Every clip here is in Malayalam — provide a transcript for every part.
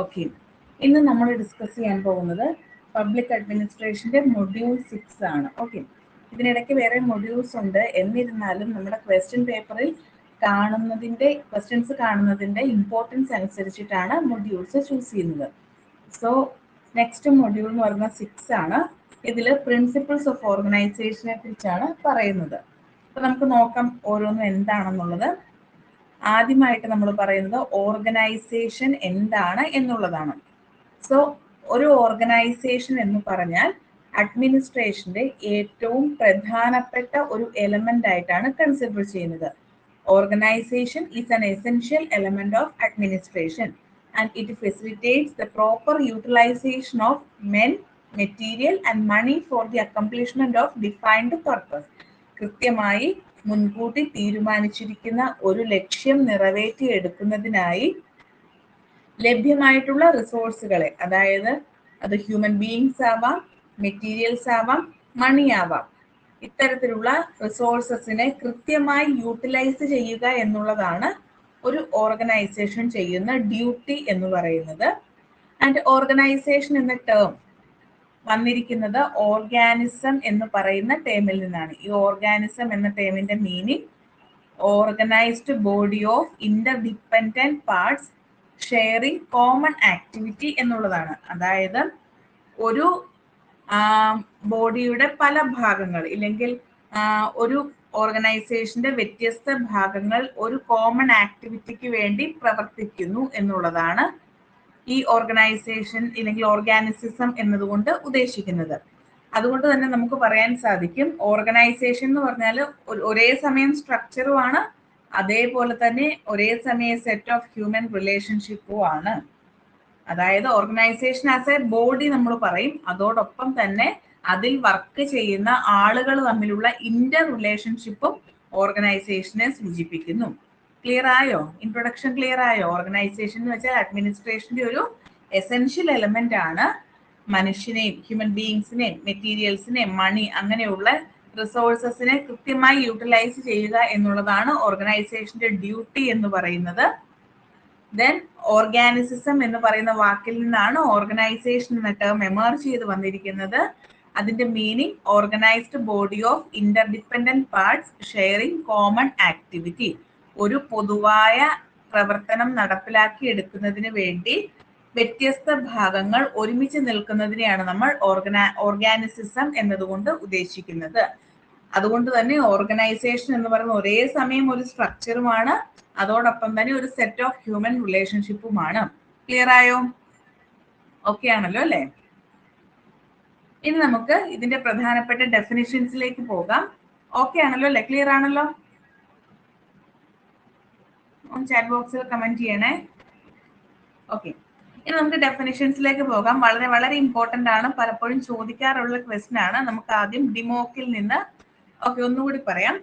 ഓക്കെ, ഇന്ന് നമ്മൾ ഡിസ്കസ് ചെയ്യാൻ പോകുന്നത് പബ്ലിക് അഡ്മിനിസ്ട്രേഷന്റെ മൊഡ്യൂൾ 6 ആണ്. ഓക്കെ, ഇതിനിടയ്ക്ക് വേറെ മൊഡ്യൂൾസ് ഉണ്ട്. എന്നിരുന്നാലും നമ്മുടെ ക്വസ്റ്റ്യൻസ് കാണുന്നതിന്റെ ഇമ്പോർട്ടൻസ് അനുസരിച്ചിട്ടാണ് മൊഡ്യൂൾസ് ചൂസ് ചെയ്യുന്നത്. സോ നെക്സ്റ്റ് മൊഡ്യൂൾ എന്ന് പറയുന്നത് 6 ആണ്. ഇതിൽ പ്രിൻസിപ്പിൾസ് ഓഫ് ഓർഗനൈസേഷനെ കുറിച്ചാണ് പറയുന്നത്. അപ്പൊ നമുക്ക് നോക്കാം ഓരോന്നും എന്താണെന്നുള്ളത്. ആദ്യമായിട്ട് നമ്മൾ പറയുന്നത് ഓർഗനൈസേഷൻ എന്താണ് എന്നുള്ളതാണ്. സോ ഒരു ഓർഗനൈസേഷൻ എന്ന് പറഞ്ഞാൽ അഡ്മിനിസ്ട്രേഷന്റെ ഏറ്റവും പ്രധാനപ്പെട്ട ഒരു എലമെന്റ് ആയിട്ടാണ് കൺസിഡർ ചെയ്യുന്നത്. Organisation is an essential element of administration and it facilitates the proper utilisation of men, material and money for the accomplishment of defined purpose. കൃത്യമായി മുൻകൂട്ടി തീരുമാനിച്ചിരിക്കുന്ന ഒരു ലക്ഷ്യം നിറവേറ്റിയെടുക്കുന്നതിനായി ലഭ്യമായിട്ടുള്ള റിസോഴ്സുകളെ, അതായത് അത് ഹ്യൂമൻ ബീയിങ്സ് ആവാം, മെറ്റീരിയൽസ് ആവാം, മണി ആവാം, ഇത്തരത്തിലുള്ള റിസോഴ്സസിനെ കൃത്യമായി യൂട്ടിലൈസ് ചെയ്യുക എന്നുള്ളതാണ് ഒരു ഓർഗനൈസേഷൻ ചെയ്യുന്ന ഡ്യൂട്ടി എന്ന് പറയുന്നത്. ആൻഡ് ഓർഗനൈസേഷൻ എന്ന ടേം വന്നിരിക്കുന്നത് ഓർഗാനിസം എന്ന് പറയുന്ന ടേമിൽ നിന്നാണ്. ഈ ഓർഗാനിസം എന്ന ടേമിന്റെ meaning organised body of interdependent parts sharing common activity എന്നുള്ളതാണ്. അതായത് ഒരു ബോഡിയുടെ പല ഭാഗങ്ങൾ ഇല്ലെങ്കിൽ ഒരു ഓർഗനൈസേഷന്റെ വ്യത്യസ്ത ഭാഗങ്ങൾ ഒരു കോമൺ ആക്ടിവിറ്റിക്ക് വേണ്ടി പ്രവർത്തിക്കുന്നു എന്നുള്ളതാണ് ഈ ഓർഗനൈസേഷൻ അല്ലെങ്കിൽ ഓർഗാനിസിസം എന്നതുകൊണ്ട് ഉദ്ദേശിക്കുന്നത്. അതുകൊണ്ട് തന്നെ നമുക്ക് പറയാൻ സാധിക്കും ഓർഗനൈസേഷൻ എന്ന് പറഞ്ഞാൽ ഒരേ സമയം സ്ട്രക്ചറുമാണ്, അതേപോലെ തന്നെ ഒരേ സമയം സെറ്റ് ഓഫ് ഹ്യൂമൻ റിലേഷൻഷിപ്പും ആണ്. അതായത് ഓർഗനൈസേഷൻ ആസ് എ ബോഡി നമ്മൾ പറയും, അതോടൊപ്പം തന്നെ അതിൽ വർക്ക് ചെയ്യുന്ന ആളുകൾ തമ്മിലുള്ള ഇന്റർ റിലേഷൻഷിപ്പും ഓർഗനൈസേഷനെ സൂചിപ്പിക്കുന്നു. ക്ലിയർ ആയോ? ഇൻട്രൊഡക്ഷൻ ക്ലിയർ ആയോ? ഓർഗനൈസേഷൻ എന്ന് വെച്ചാൽ അഡ്മിനിസ്ട്രേഷന്റെ ഒരു എസെൻഷ്യൽ എലമെന്റ് ആണ്. മനുഷ്യനെയും ഹ്യൂമൻ ബീയിങ്സിനെയും മെറ്റീരിയൽസിനെയും മണി അങ്ങനെയുള്ള റിസോഴ്സസിനെ കൃത്യമായി യൂട്ടിലൈസ് ചെയ്യുക എന്നുള്ളതാണ് ഓർഗനൈസേഷന്റെ ഡ്യൂട്ടി എന്ന് പറയുന്നത്. ദെൻ ഓർഗാനിസിസം എന്ന് പറയുന്ന വാക്കിൽ നിന്നാണ് ഓർഗനൈസേഷൻ എന്ന ടേം എമർജ് ചെയ്ത് വന്നിരിക്കുന്നത്. അതിന്റെ meaning organised body of interdependent parts sharing common activity. ഒരു പൊതുവായ പ്രവർത്തനം നടപ്പിലാക്കി എടുക്കുന്നതിന് വേണ്ടി വ്യത്യസ്ത ഭാഗങ്ങൾ ഒരുമിച്ച് നിൽക്കുന്നതിനെയാണ് നമ്മൾ ഓർഗാനിസിസം എന്നതുകൊണ്ട് ഉദ്ദേശിക്കുന്നത്. അതുകൊണ്ട് തന്നെ ഓർഗനൈസേഷൻ എന്ന് പറയുന്നത് ഒരേ സമയം ഒരു സ്ട്രക്ചറുമാണ്, അതോടൊപ്പം തന്നെ ഒരു സെറ്റ് ഓഫ് ഹ്യൂമൻ റിലേഷൻഷിപ്പുമാണ്. ക്ലിയർ ആയോ? ഓക്കെ ആണല്ലോ അല്ലെ? ഇനി നമുക്ക് ഇതിന്റെ പ്രധാനപ്പെട്ട ഡെഫിനിഷൻസിലേക്ക് പോകാം. ഓക്കെ ആണല്ലോ അല്ലെ? ക്ലിയർ ആണല്ലോ? ചാറ്റ് ബോക്സിൽ കമന്റ് ചെയ്യണേ. ഓക്കെ, ഇനി നമുക്ക് ഡെഫിനിഷൻസിലേക്ക് പോകാം. വളരെ വളരെ ഇമ്പോർട്ടന്റ് ആണ്, പലപ്പോഴും ചോദിക്കാറുള്ള ക്വസ്റ്റ്യൻ ആണ്. നമുക്ക് ആദ്യം ഡിമോക്കിൽ നിന്ന് ഒന്നുകൂടി പറയാം.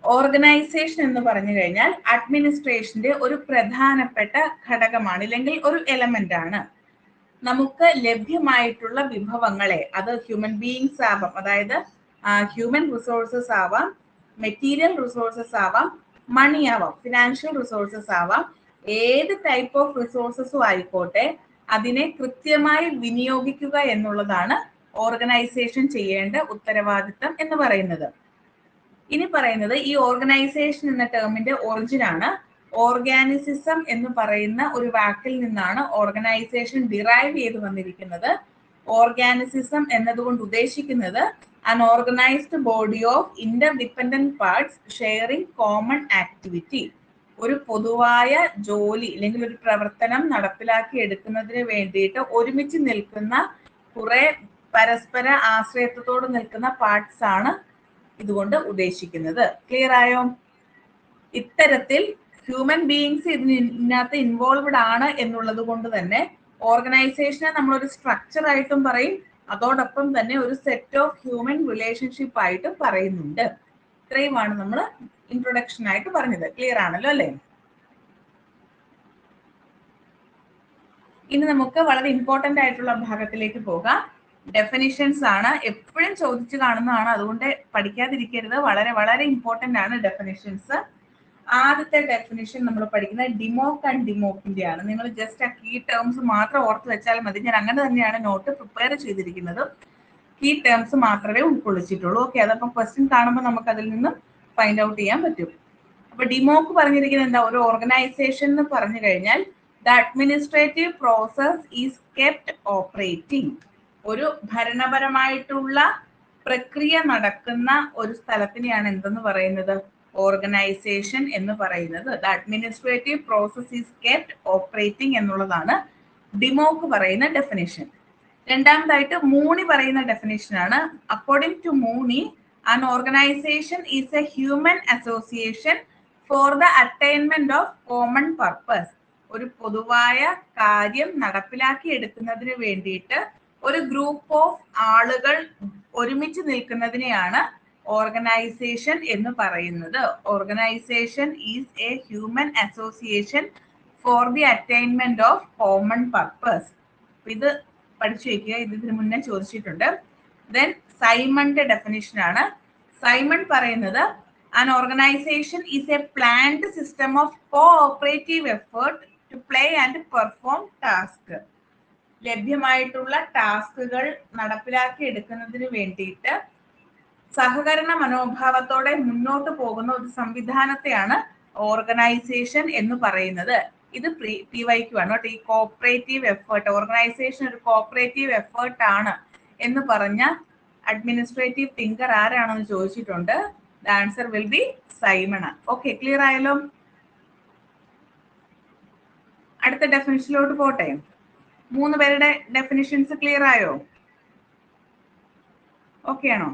ഓർഗനൈസേഷൻ എന്ന് പറഞ്ഞു കഴിഞ്ഞാൽ അഡ്മിനിസ്ട്രേഷന്റെ ഒരു പ്രധാനപ്പെട്ട ഘടകമാണ്, ഇല്ലെങ്കിൽ ഒരു എലമെന്റ് ആണ്. നമുക്ക് ലഭ്യമായിട്ടുള്ള വിഭവങ്ങളെ, അത് ഹ്യൂമൻ ബീയിങ്സ് ആവാം, അതായത് ഹ്യൂമൻ റിസോഴ്സസ് ആവാം, മെറ്റീരിയൽ റിസോഴ്സസ് ആവാം, മണി ആവാം, ഫിനാൻഷ്യൽ റിസോഴ്സസ് ആവാം, ഏത് ടൈപ്പ് ഓഫ് റിസോഴ്സസും ആയിക്കോട്ടെ, അതിനെ കൃത്യമായി വിനിയോഗിക്കുക എന്നുള്ളതാണ് ഓർഗനൈസേഷൻ ചെയ്യേണ്ട ഉത്തരവാദിത്തം എന്ന് പറയുന്നത്. ഇനി പറയുന്നത് ഈ ഓർഗനൈസേഷൻ എന്ന ടേമിന്റെ ഒറിജിൻ ആണ്. ഓർഗാനിസിസം എന്ന് പറയുന്ന ഒരു വാക്കിൽ നിന്നാണ് ഓർഗനൈസേഷൻ ഡിറൈവ് ചെയ്ത് വന്നിരിക്കുന്നത്. ഓർഗാനിസിസം എന്നതുകൊണ്ട് ഉദ്ദേശിക്കുന്നത് an organized body of interdependent parts sharing common activity. ഒരു പൊതുവായ ജോലി അല്ലെങ്കിൽ ഒരു പ്രവർത്തനം നടപ്പിലാക്കി എടുക്കുന്നതിന് വേണ്ടിയിട്ട് ഒരുമിച്ച് നിൽക്കുന്ന കുറെ പരസ്പര ആശ്രയത്വത്തോട് നിൽക്കുന്ന പാർട്സ് ആണ് ഇതുകൊണ്ട് ഉദ്ദേശിക്കുന്നത്. ക്ലിയർ ആയോ? ഇത്തരത്തിൽ ഹ്യൂമൻ ബീയിങ്സ് ഇതിനകത്ത് ഇൻവോൾവ്ഡ് ആണ് എന്നുള്ളത് കൊണ്ട് തന്നെ ഓർഗനൈസേഷനെ നമ്മളൊരു സ്ട്രക്ചർ ആയിട്ടും പറയും, അതോടൊപ്പം തന്നെ ഒരു സെറ്റ് ഓഫ് ഹ്യൂമൻ റിലേഷൻഷിപ്പ് ആയിട്ടും പറയുന്നുണ്ട്. ഇത്രയുമാണ് നമ്മൾ ഇൻട്രൊഡക്ഷൻ ആയിട്ട് പറഞ്ഞത്. ക്ലിയർ ആണല്ലോ അല്ലേ? ഇനി നമുക്ക് വളരെ ഇമ്പോർട്ടന്റ് ആയിട്ടുള്ള ഭാഗത്തിലേക്ക് പോകാം. ഡെഫിനിഷൻസ് ആണ്, എപ്പോഴും ചോദിച്ചു കാണുന്നതാണ്, അതുകൊണ്ട് പഠിക്കാതിരിക്കരുത്. വളരെ വളരെ ഇമ്പോർട്ടന്റ് ആണ് ഡെഫിനിഷൻസ്. ആദ്യത്തെ ഡെഫിനിഷൻ നമ്മൾ പഠിക്കുന്നത് ഡിമോക്ക് ആൻഡ് ഡിമോക്കിന്റെ ആണ്. നിങ്ങൾ ജസ്റ്റ് ആ കീ ടേംസ് മാത്രം ഓർത്ത് വെച്ചാൽ മതി. ഞാൻ അങ്ങനെ തന്നെയാണ് നോട്ട് പ്രിപ്പയർ ചെയ്തിരിക്കുന്നത്. കീ ടേംസ് മാത്രമേ ഉൾക്കൊള്ളിച്ചിട്ടുള്ളൂ. ഓക്കെ, അതപ്പം ക്വസ്റ്റ്യൻ കാണുമ്പോൾ നമുക്ക് അതിൽ നിന്ന് ഫൈൻഡ് ഔട്ട് ചെയ്യാൻ പറ്റും. അപ്പൊ ഡിമോക്ക് പറഞ്ഞിരിക്കുന്നത് എന്താ? ഒരു ഓർഗനൈസേഷൻ എന്ന് പറഞ്ഞു കഴിഞ്ഞാൽ the administrative process is kept operating. ഒരു ഭരണപരമായിട്ടുള്ള പ്രക്രിയ നടക്കുന്ന ഒരു സ്ഥലത്തിനെയാണ് എന്തെന്ന് പറയുന്നത്? ഓർഗനൈസേഷൻ എന്ന് പറയുന്നത്. The administrative process is kept operating എന്നുള്ളതാണ് ഡിമോക്ക് പറയുന്ന ഡെഫിനിഷൻ. രണ്ടാമതായിട്ട് മൂണി പറയുന്ന ഡെഫിനിഷൻ ആണ്. According to Mooney, an organization is a human association for the attainment of common purpose. ഒരു പൊതുവായ കാര്യം നടപ്പിലാക്കി എടുക്കുന്നതിന് വേണ്ടിയിട്ട് ഒരു ഗ്രൂപ്പ് ഓഫ് ആളുകൾ ഒരുമിച്ച് നിൽക്കുന്നതിനെയാണ് ഓർഗനൈസേഷൻ എന്ന് പറയുന്നത്. Organisation is A human association for the attainment of common purpose. ഇത് പഠിച്ചു വെക്കുക, ഇതിന് മുന്നേ ചോദിച്ചിട്ടുണ്ട്. ദെൻ സൈമന്റെ ഡെഫിനിഷൻ ആണ്. സൈമൺ പറയുന്നത് an organization is a planned system of cooperative effort to play and perform task. ലഭ്യമായിട്ടുള്ള ടാസ്കുകൾ നടപ്പിലാക്കി എടുക്കുന്നതിന് വേണ്ടിയിട്ട് സഹകരണ മനോഭാവത്തോടെ മുന്നോട്ട് പോകുന്ന ഒരു സംവിധാനത്തെയാണ് ഓർഗനൈസേഷൻ എന്ന് പറയുന്നത്. ഇത് PYQ ആണ് കേട്ടോ. ഈ കോപ്പറേറ്റീവ് എഫേർട്ട്, ഓർഗനൈസേഷൻ ഒരു കോപ്പറേറ്റീവ് എഫേർട്ട് ആണ് എന്ന് പറഞ്ഞ അഡ്മിനിസ്ട്രേറ്റീവ് തിങ്കർ ആരാണെന്ന് ചോദിച്ചിട്ടുണ്ട്. The answer will be Simon. Okay, clear ആയല്ലോ? അടുത്ത ഡെഫിനിഷനിലോട്ട് പോട്ടെ. 3 പേരുടെ ഡെഫിനിഷൻസ് ക്ലിയർ ആയോ? ഓക്കെ ആണോ?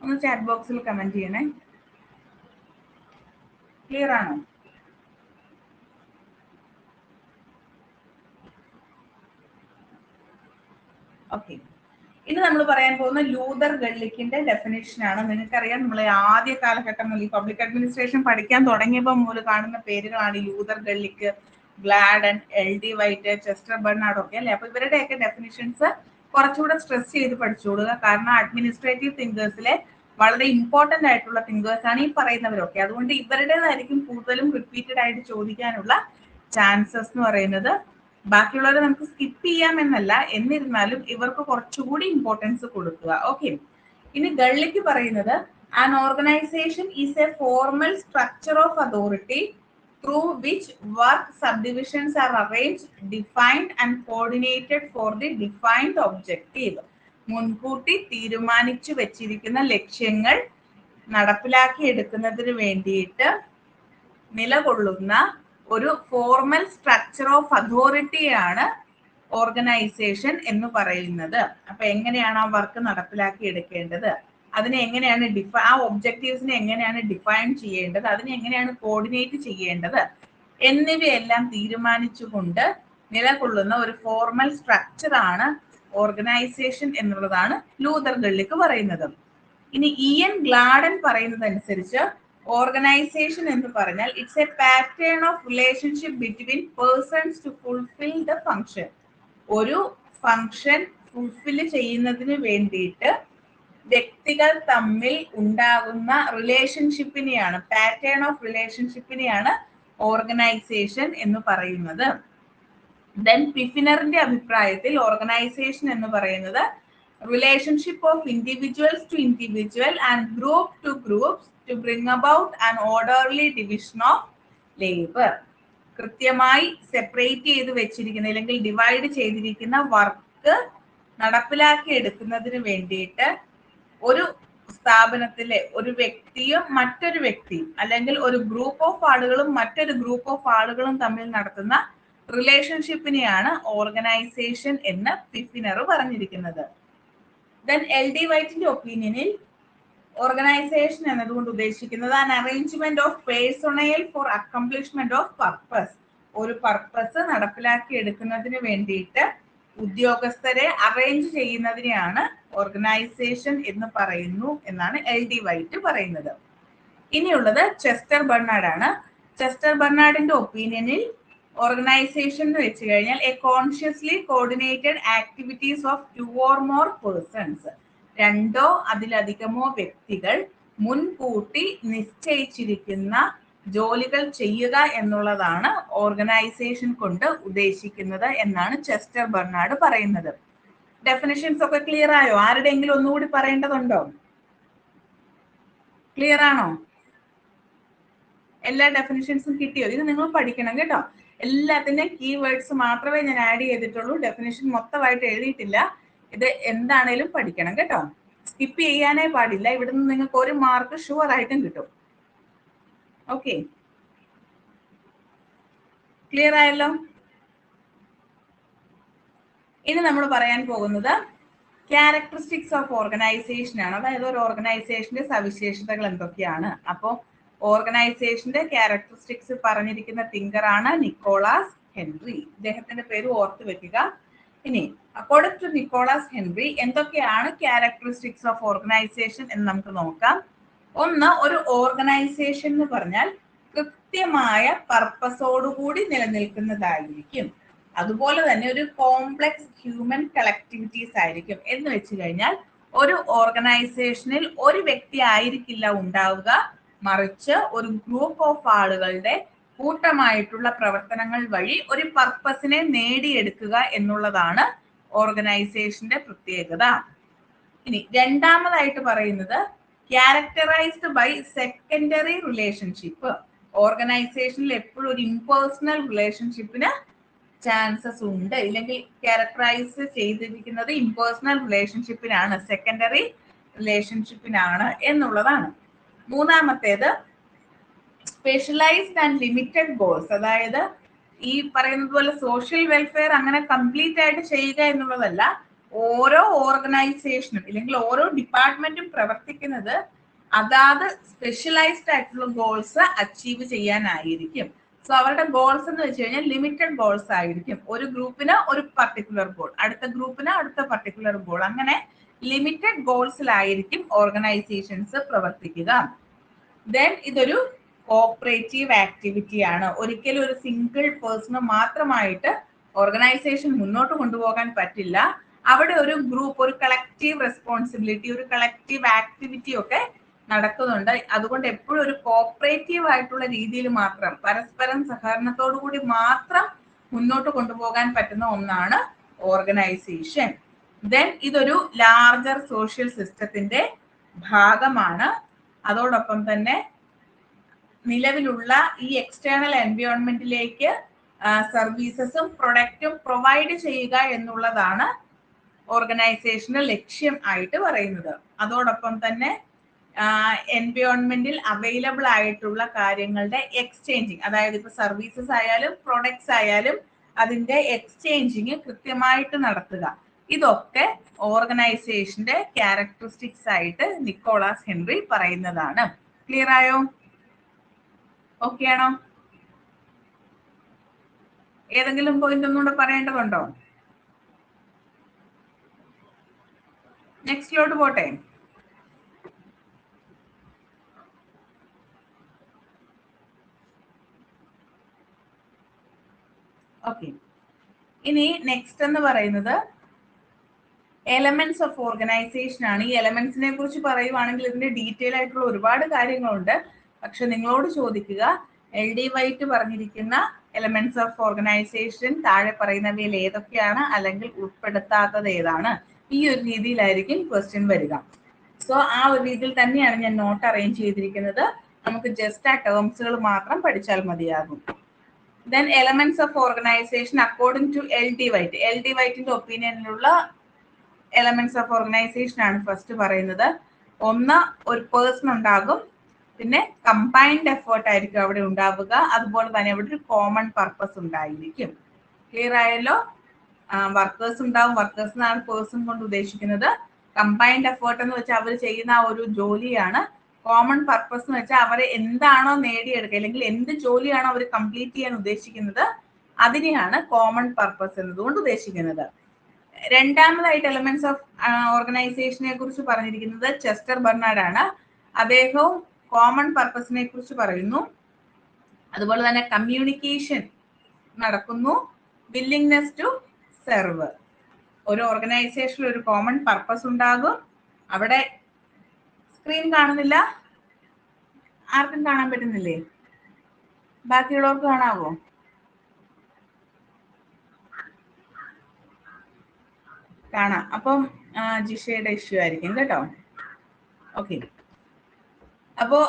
ഒന്ന് ചാറ്റ് ബോക്സിൽ കമന്റ് ചെയ്യണേ. ക്ലിയർ ആണോ? ഓക്കെ, ഇനി നമ്മൾ പറയാൻ പോകുന്ന ലൂതർ ഗള്ളിക്കിന്റെ ഡെഫിനേഷൻ ആണ്. നിങ്ങൾക്കറിയാം, നമ്മൾ ആദ്യ കാലഘട്ടം മുതൽ പബ്ലിക് അഡ്മിനിസ്ട്രേഷൻ പഠിക്കാൻ തുടങ്ങിയപ്പോൾ മുതൽ കാണുന്ന പേരുകളാണ് Luther Gulick, Gladden, LD White, Chester Barnard ഒക്കെ അല്ലെ. അപ്പൊ ഇവരുടെയൊക്കെ ഡെഫിനിഷൻസ് കുറച്ചുകൂടെ സ്ട്രെസ് ചെയ്ത് പഠിച്ചുകൊടുക്കുക. കാരണം അഡ്മിനിസ്ട്രേറ്റീവ് തിങ്കേഴ്സിലെ വളരെ ഇമ്പോർട്ടന്റ് ആയിട്ടുള്ള തിങ്കേഴ്സ് ആണ് ഈ പറയുന്നവരൊക്കെ. അതുകൊണ്ട് ഇവരുടേതായിരിക്കും കൂടുതലും റിപ്പീറ്റഡ് ആയിട്ട് ചോദിക്കാനുള്ള ചാൻസസ് എന്ന് പറയുന്നത്. ബാക്കിയുള്ളവരെ നമുക്ക് സ്കിപ്പ് ചെയ്യാം എന്നല്ല, എന്നിരുന്നാലും ഇവർക്ക് കുറച്ചുകൂടി ഇമ്പോർട്ടൻസ് കൊടുക്കുക. ഓക്കെ, ഇനി ഗള്ളിക്ക് പറയുന്നത് an organization is a formal structure of authority through which work subdivisions are arranged, defined and coordinated for the defined objective. മുൻകൂട്ടി തീരുമാനിച്ചു വെച്ചിരിക്കുന്ന ലക്ഷ്യങ്ങൾ നടപ്പിലാക്കി എടുക്കുന്നതിന് വേണ്ടിയിട്ട് നിലകൊള്ളുന്ന ഒരു ഫോർമൽ സ്ട്രക്ചർ ഓഫ് അതോറിറ്റിയാണ് ഓർഗനൈസേഷൻ എന്ന് പറയുന്നത്. അപ്പൊ എങ്ങനെയാണ് ആ വർക്ക് നടപ്പിലാക്കി എടുക്കേണ്ടത്, അതിനെ എങ്ങനെയാണ് ആ ഒബ്ജക്റ്റീവ്സിനെ എങ്ങനെയാണ് ഡിഫൈൻ ചെയ്യേണ്ടത്, അതിനെ എങ്ങനെയാണ് കോർഡിനേറ്റ് ചെയ്യേണ്ടത് എന്നിവയെല്ലാം തീരുമാനിച്ചുകൊണ്ട് നിലകൊള്ളുന്ന ഒരു ഫോർമൽ സ്ട്രക്ചർ ആണ് ഓർഗനൈസേഷൻ എന്നുള്ളതാണ് ലൂതർ ഗള്ളിക്ക് പറയുന്നത്. ഇനി ഇയൻ ഗ്ലാഡൻ പറയുന്നത് അനുസരിച്ച് ഓർഗനൈസേഷൻ എന്ന് പറഞ്ഞാൽ it's a pattern of relationship between persons to fulfil the function. ഒരു ഫങ്ഷൻ ഫുൾഫിൽ ചെയ്യുന്നതിന് വേണ്ടിയിട്ട് വ്യക്തികൾ തമ്മിൽ ഉണ്ടാകുന്ന റിലേഷൻഷിപ്പിനെയാണ്, പാറ്റേൺ ഓഫ് റിലേഷൻഷിപ്പിനെയാണ് ഓർഗനൈസേഷൻ എന്ന് പറയുന്നത്. ദെൻ പിഫിനറിന്റെ അഭിപ്രായത്തിൽ ഓർഗനൈസേഷൻ എന്ന് പറയുന്നത് relationship of individuals to individual and group to groups to bring about an orderly division of labor. കൃത്യമായി സെപ്പറേറ്റ് ചെയ്ത് വെച്ചിരിക്കുന്ന അല്ലെങ്കിൽ ഡിവൈഡ് ചെയ്തിരിക്കുന്ന വർക്ക് നടപ്പിലാക്കി എടുക്കുന്നതിന് വേണ്ടിയിട്ട് ഒരു സ്ഥാപനത്തിലെ ഒരു വ്യക്തിയും മറ്റൊരു വ്യക്തിയും അല്ലെങ്കിൽ ഒരു ഗ്രൂപ്പ് ഓഫ് ആളുകളും മറ്റൊരു ഗ്രൂപ്പ് ഓഫ് ആളുകളും തമ്മിൽ നടത്തുന്ന റിലേഷൻഷിപ്പിനെയാണ് ഓർഗനൈസേഷൻ എന്ന് പിഫിനർ പറഞ്ഞിരിക്കുന്നത്. ദെൻ LD വൈറ്റിന്റെ ഒപ്പീനിയനിൽ ഓർഗനൈസേഷൻ എന്നതുകൊണ്ട് ഉദ്ദേശിക്കുന്നത് an arrangement of personnel for accomplishment of purpose. ഒരു പർപ്പസ് നടപ്പിലാക്കി എടുക്കുന്നതിന് വേണ്ടിയിട്ട് ഉദ്യോഗസ്ഥരെ അറേഞ്ച് ചെയ്യുന്നതിനെയാണ് ഓർഗനൈസേഷൻ എന്ന് പറയുന്നു എന്നാണ് LD വൈറ്റ് പറയുന്നത്. ഇനിയുള്ളത് ചെസ്റ്റർ ബെർണാഡ് ആണ്. ചെസ്റ്റർ ബെർണാഡിന്റെ ഒപ്പീനിയനിൽ ഓർഗനൈസേഷൻ എന്ന് വെച്ച് കഴിഞ്ഞാൽ a consciously coordinated activities of 2 or more persons. രണ്ടോ അതിലധികമോ വ്യക്തികൾ മുൻകൂട്ടി നിശ്ചയിച്ചിരിക്കുന്ന ജോലികൾ ചെയ്യുക എന്നുള്ളതാണ് ഓർഗനൈസേഷൻ കൊണ്ട് ഉദ്ദേശിക്കുന്നത് എന്നാണ് ചെസ്റ്റർ ബെർണാഡ് പറയുന്നത്. ഡെഫിനിഷൻസ് ഒക്കെ ക്ലിയർ ആയോ? ആരുടെയെങ്കിലും ഒന്നുകൂടി പറയേണ്ടതുണ്ടോ? ക്ലിയർ ആണോ? എല്ലാ ഡെഫിനിഷൻസും കിട്ടിയോ? ഇത് നിങ്ങൾ പഠിക്കണം കേട്ടോ. എല്ലാത്തിന്റെയും കീവേഡ്സ് മാത്രമേ ഞാൻ ആഡ് ചെയ്തിട്ടുള്ളൂ. ഡെഫിനിഷൻ മൊത്തമായിട്ട് എഴുതിയിട്ടില്ല. ഇത് എന്താണേലും പഠിക്കണം കേട്ടോ. സ്കിപ്പ് ചെയ്യാനേ പാടില്ല. ഇവിടുന്ന് നിങ്ങൾക്ക് 1 മാർക്ക് ഷുവർ ആയിട്ടും കിട്ടും. ഓക്കെ, ക്ലിയർ ആയല്ലോ? ഇനി നമ്മൾ പറയാൻ പോകുന്നത് ക്യാരക്ടറിസ്റ്റിക്സ് ഓഫ് ഓർഗനൈസേഷൻ ആണ്. അതായത് ഒരു ഓർഗനൈസേഷന്റെ സവിശേഷതകൾ എന്തൊക്കെയാണ്. അപ്പോൾ ഓർഗനൈസേഷന്റെ ക്യാരക്ടറിസ്റ്റിക്സ് പറഞ്ഞിരിക്കുന്ന തിങ്കർ ആണ് നിക്കോളാസ് ഹെൻറി. ഇദ്ദേഹത്തിന്റെ പേര് ഓർത്തു വെക്കുക. ഇനി അക്കോർഡിംഗ് ടു നിക്കോളാസ് ഹെൻറി എന്തൊക്കെയാണ് ക്യാരക്ടറിസ്റ്റിക്സ് ഓഫ് ഓർഗനൈസേഷൻ എന്ന് നമുക്ക് നോക്കാം. ഒന്ന്, ഒരു ഓർഗനൈസേഷൻ എന്ന് പറഞ്ഞാൽ കൃത്യമായ പർപ്പസോടുകൂടി നിലനിൽക്കുന്നതായിരിക്കും. അതുപോലെ തന്നെ ഒരു കോംപ്ലക്സ് ഹ്യൂമൻ കളക്ടിവിറ്റീസ് ആയിരിക്കും. എന്ന് വെച്ച് കഴിഞ്ഞാൽ ഒരു ഓർഗനൈസേഷനിൽ ഒരു വ്യക്തി ആയിരിക്കില്ല ഉണ്ടാവുക, മറിച്ച് ഒരു ഗ്രൂപ്പ് ഓഫ് ആളുകളുടെ കൂട്ടമായിട്ടുള്ള പ്രവർത്തനങ്ങൾ വഴി ഒരു പർപ്പസിനെ നേടിയെടുക്കുക എന്നുള്ളതാണ് ഓർഗനൈസേഷന്റെ പ്രത്യേകത. ഇനി രണ്ടാമതായിട്ട് പറയുന്നത് ക്യാരക്ടറൈസ്ഡ് ബൈ സെക്കൻഡറി റിലേഷൻഷിപ്പ്. ഓർഗനൈസേഷനിൽ എപ്പോഴും ഒരു ഇംപേഴ്സണൽ റിലേഷൻഷിപ്പിന് ചാൻസസ് ഉണ്ട്. ഇല്ലെങ്കിൽ ക്യാരക്ടറൈസ് ചെയ്തിരിക്കുന്നത് ഇംപേഴ്സണൽ റിലേഷൻഷിപ്പിനാണ്, സെക്കൻഡറി റിലേഷൻഷിപ്പിനാണ് എന്നുള്ളതാണ്. മൂന്നാമത്തേത് സ്പെഷ്യലൈസ്ഡ് ആൻഡ് ലിമിറ്റഡ് ഗോൾസ്. അതായത് ഈ പറയുന്നത് പോലെ സോഷ്യൽ വെൽഫെയർ അങ്ങനെ കംപ്ലീറ്റ് ആയിട്ട് ചെയ്യുക എന്നുള്ളതല്ല. ഓരോ ഓർഗനൈസേഷനും ഇല്ലെങ്കിൽ ഓരോ ഡിപ്പാർട്ട്മെന്റും പ്രവർത്തിക്കുന്നത് അതാത് സ്പെഷ്യലൈസ്ഡ് ആയിട്ടുള്ള ഗോൾസ് അച്ചീവ് ചെയ്യാനായിരിക്കും. സോ അവരുടെ ഗോൾസ് എന്ന് വെച്ച് കഴിഞ്ഞാൽ ലിമിറ്റഡ് ഗോൾസ് ആയിരിക്കും. ഒരു ഗ്രൂപ്പിന് ഒരു പർട്ടിക്കുലർ ഗോൾ, അടുത്ത ഗ്രൂപ്പിന് അടുത്ത പർട്ടിക്കുലർ ഗോൾ, അങ്ങനെ ലിമിറ്റഡ് ഗോൾസിലായിരിക്കും ഓർഗനൈസേഷൻസ് പ്രവർത്തിക്കുക. ദെൻ ഇതൊരു കോപ്പറേറ്റീവ് ആക്ടിവിറ്റി ആണ്. ഒരിക്കലും ഒരു സിംഗിൾ പേഴ്സണ് മാത്രമായിട്ട് ഓർഗനൈസേഷൻ മുന്നോട്ട് കൊണ്ടുപോകാൻ പറ്റില്ല. അവിടെ ഒരു ഗ്രൂപ്പ്, ഒരു കളക്റ്റീവ് റെസ്പോൺസിബിലിറ്റി, ഒരു കളക്റ്റീവ് ആക്ടിവിറ്റി ഒക്കെ നടക്കുന്നുണ്ട്. അതുകൊണ്ട് എപ്പോഴും ഒരു കോപ്പറേറ്റീവ് ആയിട്ടുള്ള രീതിയിൽ മാത്രം, പരസ്പരം സഹകരണത്തോടു കൂടി മാത്രം മുന്നോട്ട് കൊണ്ടുപോകാൻ പറ്റുന്ന ഒന്നാണ് ഓർഗനൈസേഷൻ. ദെൻ ഇതൊരു ലാർജർ സോഷ്യൽ സിസ്റ്റത്തിന്റെ ഭാഗമാണ്. അതോടൊപ്പം തന്നെ നിലവിലുള്ള ഈ എക്സ്റ്റേണൽ എൻവയോൺമെന്റിലേക്ക് സർവീസസും പ്രൊഡക്റ്റും പ്രൊവൈഡ് ചെയ്യുക എന്നുള്ളതാണ് ഓർഗനൈസേഷന്റെ ലക്ഷ്യം ആയിട്ട് പറയുന്നത്. അതോടൊപ്പം തന്നെ എൻവയോൺമെന്റിൽ അവൈലബിൾ ആയിട്ടുള്ള കാര്യങ്ങളുടെ എക്സ്ചേഞ്ചിങ്, അതായത് ഇപ്പൊ സർവീസസ് ആയാലും പ്രൊഡക്ട്സ് ആയാലും അതിന്റെ എക്സ്ചേഞ്ചിങ് കൃത്യമായിട്ട് നടത്തുക. ഇതൊക്കെ ഓർഗനൈസേഷന്റെ ക്യാരക്ടറിസ്റ്റിക്സ് ആയിട്ട് നിക്കോളാസ് ഹെൻറി പറയുന്നതാണ്. ക്ലിയർ ആയോ? ഓക്കെ ആണോ? ഏതെങ്കിലും പോയിന്റ് ഒന്നുകൂടെ പറയേണ്ടതുണ്ടോ? നെക്സ്റ്റിലോട്ട് പോട്ടെ. ഓക്കെ, ഇനി നെക്സ്റ്റ് എന്ന് പറയുന്നത് എലമെന്റ്സ് ഓഫ് ഓർഗനൈസേഷൻ ആണ്. ഈ എലമെന്റ്സിനെ കുറിച്ച് പറയുവാണെങ്കിൽ ഇതിന്റെ ഡീറ്റെയിൽ ആയിട്ടുള്ള ഒരുപാട് കാര്യങ്ങളുണ്ട്. പക്ഷെ നിങ്ങളോട് ചോദിക്കുക, LD വൈറ്റ് പറഞ്ഞിരിക്കുന്ന എലമെന്റ്സ് ഓഫ് ഓർഗനൈസേഷൻ താഴെ പറയുന്നവയിൽ ഏതൊക്കെയാണ്, അല്ലെങ്കിൽ ഉൾപ്പെടുത്താത്തത് ഏതാണ്? ഈ ഒരു രീതിയിലായിരിക്കും ക്വസ്റ്റ്യൻ വരിക. സോ ആ ഒരു രീതിയിൽ തന്നെയാണ് ഞാൻ നോട്ട് അറേഞ്ച് ചെയ്തിരിക്കുന്നത്. നമുക്ക് ജസ്റ്റ് ആ ടേംസുകൾ മാത്രം പഠിച്ചാൽ മതിയാകും. Then elements of organization according to LD White. LD Whiteന്റെ ഒപ്പീനിയനിലുള്ള എലമെന്റ്സ് ഓഫ് ഓർഗനൈസേഷൻ ആണ് ഫസ്റ്റ് പറയുന്നത്. ഒന്ന്, ഒരു പേഴ്സൺ ഉണ്ടാകും, പിന്നെ കമ്പൈൻഡ് എഫേർട്ട് ആയിരിക്കും അവിടെ ഉണ്ടാവുക, അതുപോലെ തന്നെ അവിടെ ഒരു കോമൺ പർപ്പസ് ഉണ്ടായിരിക്കും. ക്ലിയർ ആയല്ലോ? വർക്കേഴ്സ് ഉണ്ടാവും, വർക്കേഴ്സ് എന്നാണ് പേഴ്സൺ കൊണ്ട് ഉദ്ദേശിക്കുന്നത്. കമ്പൈൻഡ് എഫേർട്ട് എന്ന് വെച്ചാൽ അവർ ചെയ്യുന്ന ആ ഒരു ജോലിയാണ്. കോമൺ പർപ്പസ് എന്ന് വെച്ചാൽ അവരെ എന്താണോ നേടിയെടുക്കുക, അല്ലെങ്കിൽ എന്ത് ജോലിയാണോ അവർ കംപ്ലീറ്റ് ചെയ്യാൻ ഉദ്ദേശിക്കുന്നത് അതിനെയാണ് കോമൺ പർപ്പസ് എന്നതുകൊണ്ട് ഉദ്ദേശിക്കുന്നത്. രണ്ടാമതായിട്ട് എലമെന്റ്സ് ഓഫ് ഓർഗനൈസേഷനെ കുറിച്ച് പറഞ്ഞിരിക്കുന്നത് ചെസ്റ്റർ ബെർണാഡ് ആണ്. അദ്ദേഹവും കോമൺ പർപ്പസിനെ കുറിച്ച് പറയുന്നു. അതുപോലെ തന്നെ കമ്മ്യൂണിക്കേഷൻ നടക്കുന്നു, വില്ലിംഗ്നെസ് ടു സെർവ്. ഒരു ഓർഗനൈസേഷനിൽ ഒരു കോമൺ പർപ്പസ് ഉണ്ടാകും, അവിടെ സ്ക്രീൻ കാണുന്നില്ല? ആർക്കും കാണാൻ പറ്റുന്നില്ലേ? ബാക്കിയുള്ളവർക്ക് കാണാവോ? കാണാം. അപ്പം ജിഷയുടെ ഇഷ്യൂ ആയിരിക്കും കേട്ടോ. ഓക്കെ. അപ്പോൾ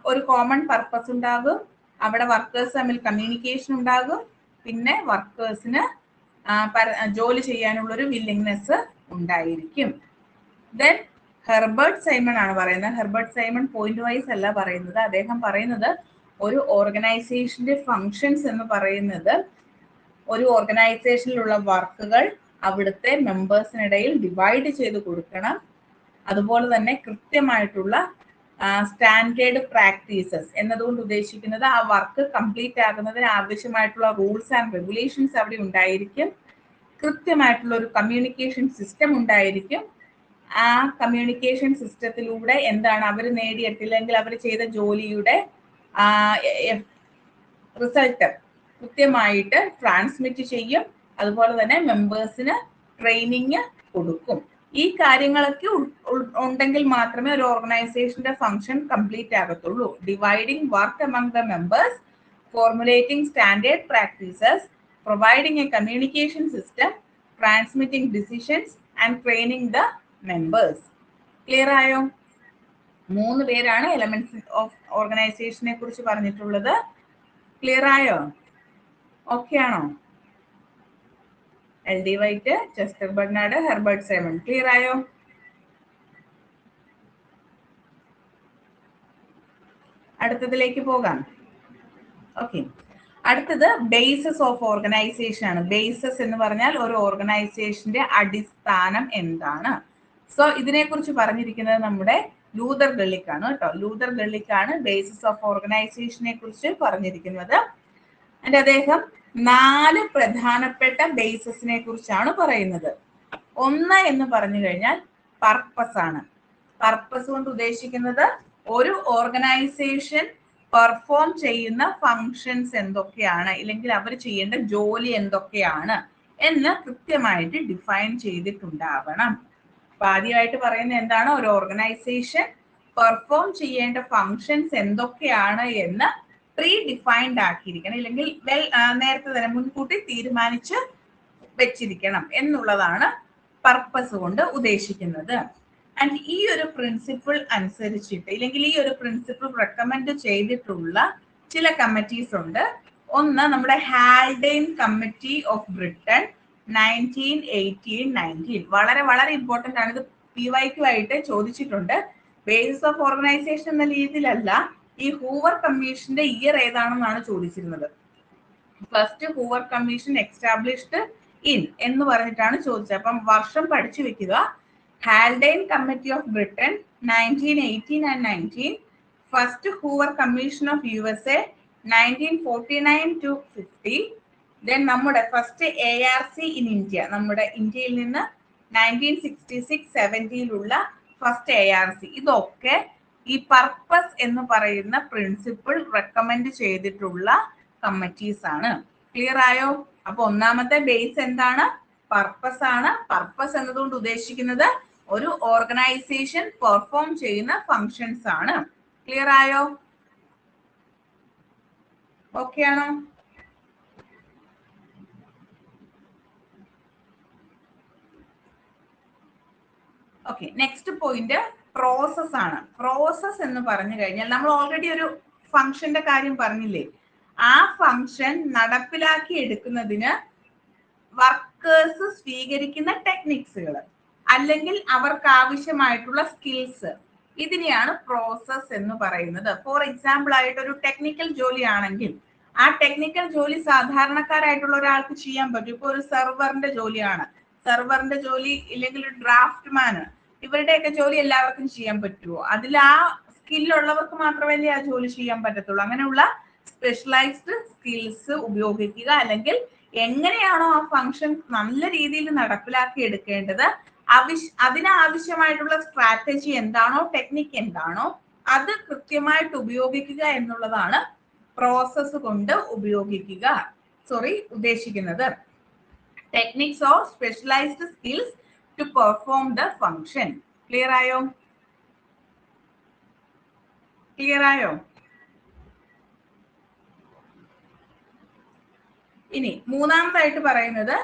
ഒരു കോമൺ പർപ്പസ് ഉണ്ടാകും, അവിടെ വർക്കേഴ്സ് തമ്മിൽ കമ്മ്യൂണിക്കേഷൻ ഉണ്ടാകും, പിന്നെ വർക്കേഴ്സിന് ജോലി ചെയ്യാനുള്ള ഒരു വില്ലിങ്നെസ് ഉണ്ടായിരിക്കും. ദെൻ ഹെർബർട്ട് സൈമൺ ആണ് പറയുന്നത്. ഹെർബർട്ട് സൈമൺ പോയിന്റ് വൈസ് അല്ല പറയുന്നത്. അദ്ദേഹം പറയുന്നത് ഒരു ഓർഗനൈസേഷന്റെ ഫങ്ഷൻസ് എന്ന് പറയുന്നത് ഒരു ഓർഗനൈസേഷനിലുള്ള വർക്കുകൾ അവിടുത്തെ മെമ്പേഴ്സിനിടയിൽ ഡിവൈഡ് ചെയ്ത് കൊടുക്കണം. അതുപോലെ തന്നെ കൃത്യമായിട്ടുള്ള സ്റ്റാൻഡേർഡ് പ്രാക്ടീസസ് എന്നതുകൊണ്ട് ഉദ്ദേശിക്കുന്നത് ആ വർക്ക് കംപ്ലീറ്റ് ആകുന്നതിന് ആവശ്യമായിട്ടുള്ള റൂൾസ് ആൻഡ് റെഗുലേഷൻസ് അവിടെ ഉണ്ടായിരിക്കും. കൃത്യമായിട്ടുള്ള ഒരു കമ്മ്യൂണിക്കേഷൻ സിസ്റ്റം ഉണ്ടായിരിക്കും. ആ കമ്മ്യൂണിക്കേഷൻ സിസ്റ്റത്തിലൂടെ എന്താണ് അവർ നേടിയെടുത്തില്ലെങ്കിൽ അവർ ചെയ്ത ജോലിയുടെ റിസൾട്ട് കൃത്യമായിട്ട് ട്രാൻസ്മിറ്റ് ചെയ്യും. അതുപോലെ തന്നെ മെമ്പേഴ്സിന് ട്രെയിനിങ് കൊടുക്കും. ഈ കാര്യങ്ങളൊക്കെ ഉണ്ടെങ്കിൽ മാത്രമേ ഒരു ഓർഗനൈസേഷന്റെ ഫംഗ്ഷൻ കംപ്ലീറ്റ് ആകത്തുള്ളൂ. Dividing work among the members, formulating standard practices, providing a communication system, transmitting decisions and training the members. Clear ആയോ? 3 പേരാണ് എലമെന്റ്സ് ഓഫ് ഓർഗനൈസേഷനെ കുറിച്ച് പറഞ്ഞിട്ടുള്ളത്. ക്ലിയർ ആയോ? ഓക്കെ ആണോ? LD White, Chester Bernard, Herbert Simon. Clear ആയോ? അടുത്തതിലേക്ക് പോകാം. ഓക്കെ. അടുത്തത് ബേസിസ് ഓഫ് ഓർഗനൈസേഷൻ ആണ്. ബേസിസ് എന്ന് പറഞ്ഞാൽ ഒരു ഓർഗനൈസേഷന്റെ അടിസ്ഥാനം എന്താണ്? സോ ഇതിനെക്കുറിച്ച് പറഞ്ഞിരിക്കുന്നത് നമ്മുടെ ലൂതർ ഗള്ളിക്കാണ് കേട്ടോ. ലൂതർ ഗള്ളിക്കാണ് ബേസിസ് ഓഫ് ഓർഗനൈസേഷനെ കുറിച്ച് പറഞ്ഞിരിക്കുന്നത്. and അദ്ദേഹം 4 പ്രധാനപ്പെട്ട ബേസിസിനെ കുറിച്ചാണ് പറയുന്നത്. ഒന്ന് എന്ന് പറഞ്ഞു കഴിഞ്ഞാൽ പർപ്പസ് ആണ്. പർപ്പസ് കൊണ്ട് ഉദ്ദേശിക്കുന്നത് ഒരു ഓർഗനൈസേഷൻ പെർഫോം ചെയ്യുന്ന ഫങ്ഷൻസ് എന്തൊക്കെയാണ്, ഇല്ലെങ്കിൽ അവർ ചെയ്യേണ്ട ജോലി എന്തൊക്കെയാണ് എന്ന് കൃത്യമായിട്ട് ഡിഫൈൻ ചെയ്തിട്ടുണ്ടാവണം. അപ്പൊ ആദ്യമായിട്ട് പറയുന്നത് എന്താണ്? ഒരു ഓർഗനൈസേഷൻ പെർഫോം ചെയ്യേണ്ട ഫങ്ഷൻസ് എന്തൊക്കെയാണ് എന്ന് പ്രീ ഡിഫൈൻഡ് ആക്കിയിരിക്കണം, ഇല്ലെങ്കിൽ നേരത്തെ തന്നെ മുൻകൂട്ടി തീരുമാനിച്ച് വെച്ചിരിക്കണം എന്നുള്ളതാണ് പർപ്പസ് കൊണ്ട് ഉദ്ദേശിക്കുന്നത്. ആൻഡ് ഈ ഒരു പ്രിൻസിപ്പിൾ അനുസരിച്ചിട്ട്, ഇല്ലെങ്കിൽ ഈ ഒരു പ്രിൻസിപ്പിൾ റെക്കമെൻഡ് ചെയ്തിട്ടുള്ള ചില കമ്മിറ്റീസ് ഉണ്ട്. ഒന്ന് നമ്മുടെ ഹാൽഡെയ്ൻ കമ്മിറ്റി ഓഫ് ബ്രിട്ടൻ 1918-19. വളരെ വളരെ ഇമ്പോർട്ടന്റ് ആണ്. ഇത് PYQ ആയിട്ട് ചോദിച്ചിട്ടുണ്ട്. ബേസിസ് ഓഫ് ഓർഗനൈസേഷൻ എന്ന രീതിയിലല്ല, ഈ ഹൂവർ കമ്മീഷന്റെ ഇയർ ഏതാണെന്നാണ് ചോദിച്ചിരുന്നത്. First Hoover commission established in എന്ന് പറഞ്ഞിട്ടാണ് ചോദിച്ചത്. അപ്പം വർഷം പഠിച്ചു വെക്കുക. Haldane committee of Britain 1918 and 19. First Hoover commission of USA 1949 to 50. Then നമ്മുടെ ഫസ്റ്റ് ARC ഇൻ ഇന്ത്യ, നമ്മുടെ ഇന്ത്യയിൽ നിന്ന് 1966-70 ഫസ്റ്റ് ARC. ഇതൊക്കെ ഈ പർപ്പസ് എന്ന് പറയുന്ന പ്രിൻസിപ്പിൾ റെക്കമെൻഡ് ചെയ്തിട്ടുള്ള കമ്മിറ്റീസ് ആണ്. ക്ലിയർ ആയോ? അപ്പൊ ഒന്നാമത്തെ ബേസ് എന്താണ്? പർപ്പസ് ആണ്. പർപ്പസ് എന്നതുകൊണ്ട് ഉദ്ദേശിക്കുന്നത് ഒരു ഓർഗനൈസേഷൻ പെർഫോം ചെയ്യുന്ന ഫങ്ഷൻസ് ആണ്. ക്ലിയർ ആയോ? ഓക്കെ ആണോ? ഓക്കെ. നെക്സ്റ്റ് പോയിന്റ് പ്രോസസ് ആണ്. പ്രോസസ് എന്ന് പറഞ്ഞു കഴിഞ്ഞാൽ നമ്മൾ ഓൾറെഡി ഒരു ഫംഗ്ഷന്റെ കാര്യം പറഞ്ഞില്ലേ, ആ ഫംഗ്ഷൻ നടപ്പിലാക്കി എടുക്കുന്നതിന് വർക്കേഴ്സ് സ്വീകരിക്കുന്ന ടെക്നിക്സുകൾ, അല്ലെങ്കിൽ അവർക്ക് ആവശ്യമായിട്ടുള്ള സ്കിൽസ്, ഇതിനെയാണ് പ്രോസസ് എന്ന് പറയുന്നത്. ഫോർ എക്സാമ്പിൾ ആയിട്ട് ഒരു ടെക്നിക്കൽ ജോലി ആണെങ്കിൽ ആ ടെക്നിക്കൽ ജോലി സാധാരണക്കാരായിട്ടുള്ള ഒരാൾക്ക് ചെയ്യാൻ പറ്റും. ഇപ്പൊ ഒരു സെർവറിന്റെ ജോലിയാണ്, സെർവറിന്റെ ജോലി, ഇല്ലെങ്കിൽ ഒരു ഡ്രാഫ്റ്റ്മാന്, ഇവരുടെയൊക്കെ ജോലി എല്ലാവർക്കും ചെയ്യാൻ പറ്റുമോ? അതിൽ ആ സ്കില്ലുള്ളവർക്ക് മാത്രമല്ലേ ആ ജോലി ചെയ്യാൻ പറ്റത്തുള്ളൂ. അങ്ങനെയുള്ള സ്പെഷ്യലൈസ്ഡ് സ്കിൽസ് ഉപയോഗിക്കുക, അല്ലെങ്കിൽ എങ്ങനെയാണോ ആ ഫംഗ്ഷൻ നല്ല രീതിയിൽ നടപ്പിലാക്കി എടുക്കേണ്ടത്, അതിനാവശ്യമായിട്ടുള്ള സ്ട്രാറ്റജി എന്താണോ, ടെക്നിക്ക് എന്താണോ, അത് കൃത്യമായിട്ട് ഉപയോഗിക്കുക എന്നുള്ളതാണ് പ്രോസസ് കൊണ്ട് ഉദ്ദേശിക്കുന്നത്. Techniques or specialised skills to perform the function. Clear ആയോ? ക്ലിയർ ആയോ? ഇനി മൂന്നാമതായിട്ട് പറയുന്നത്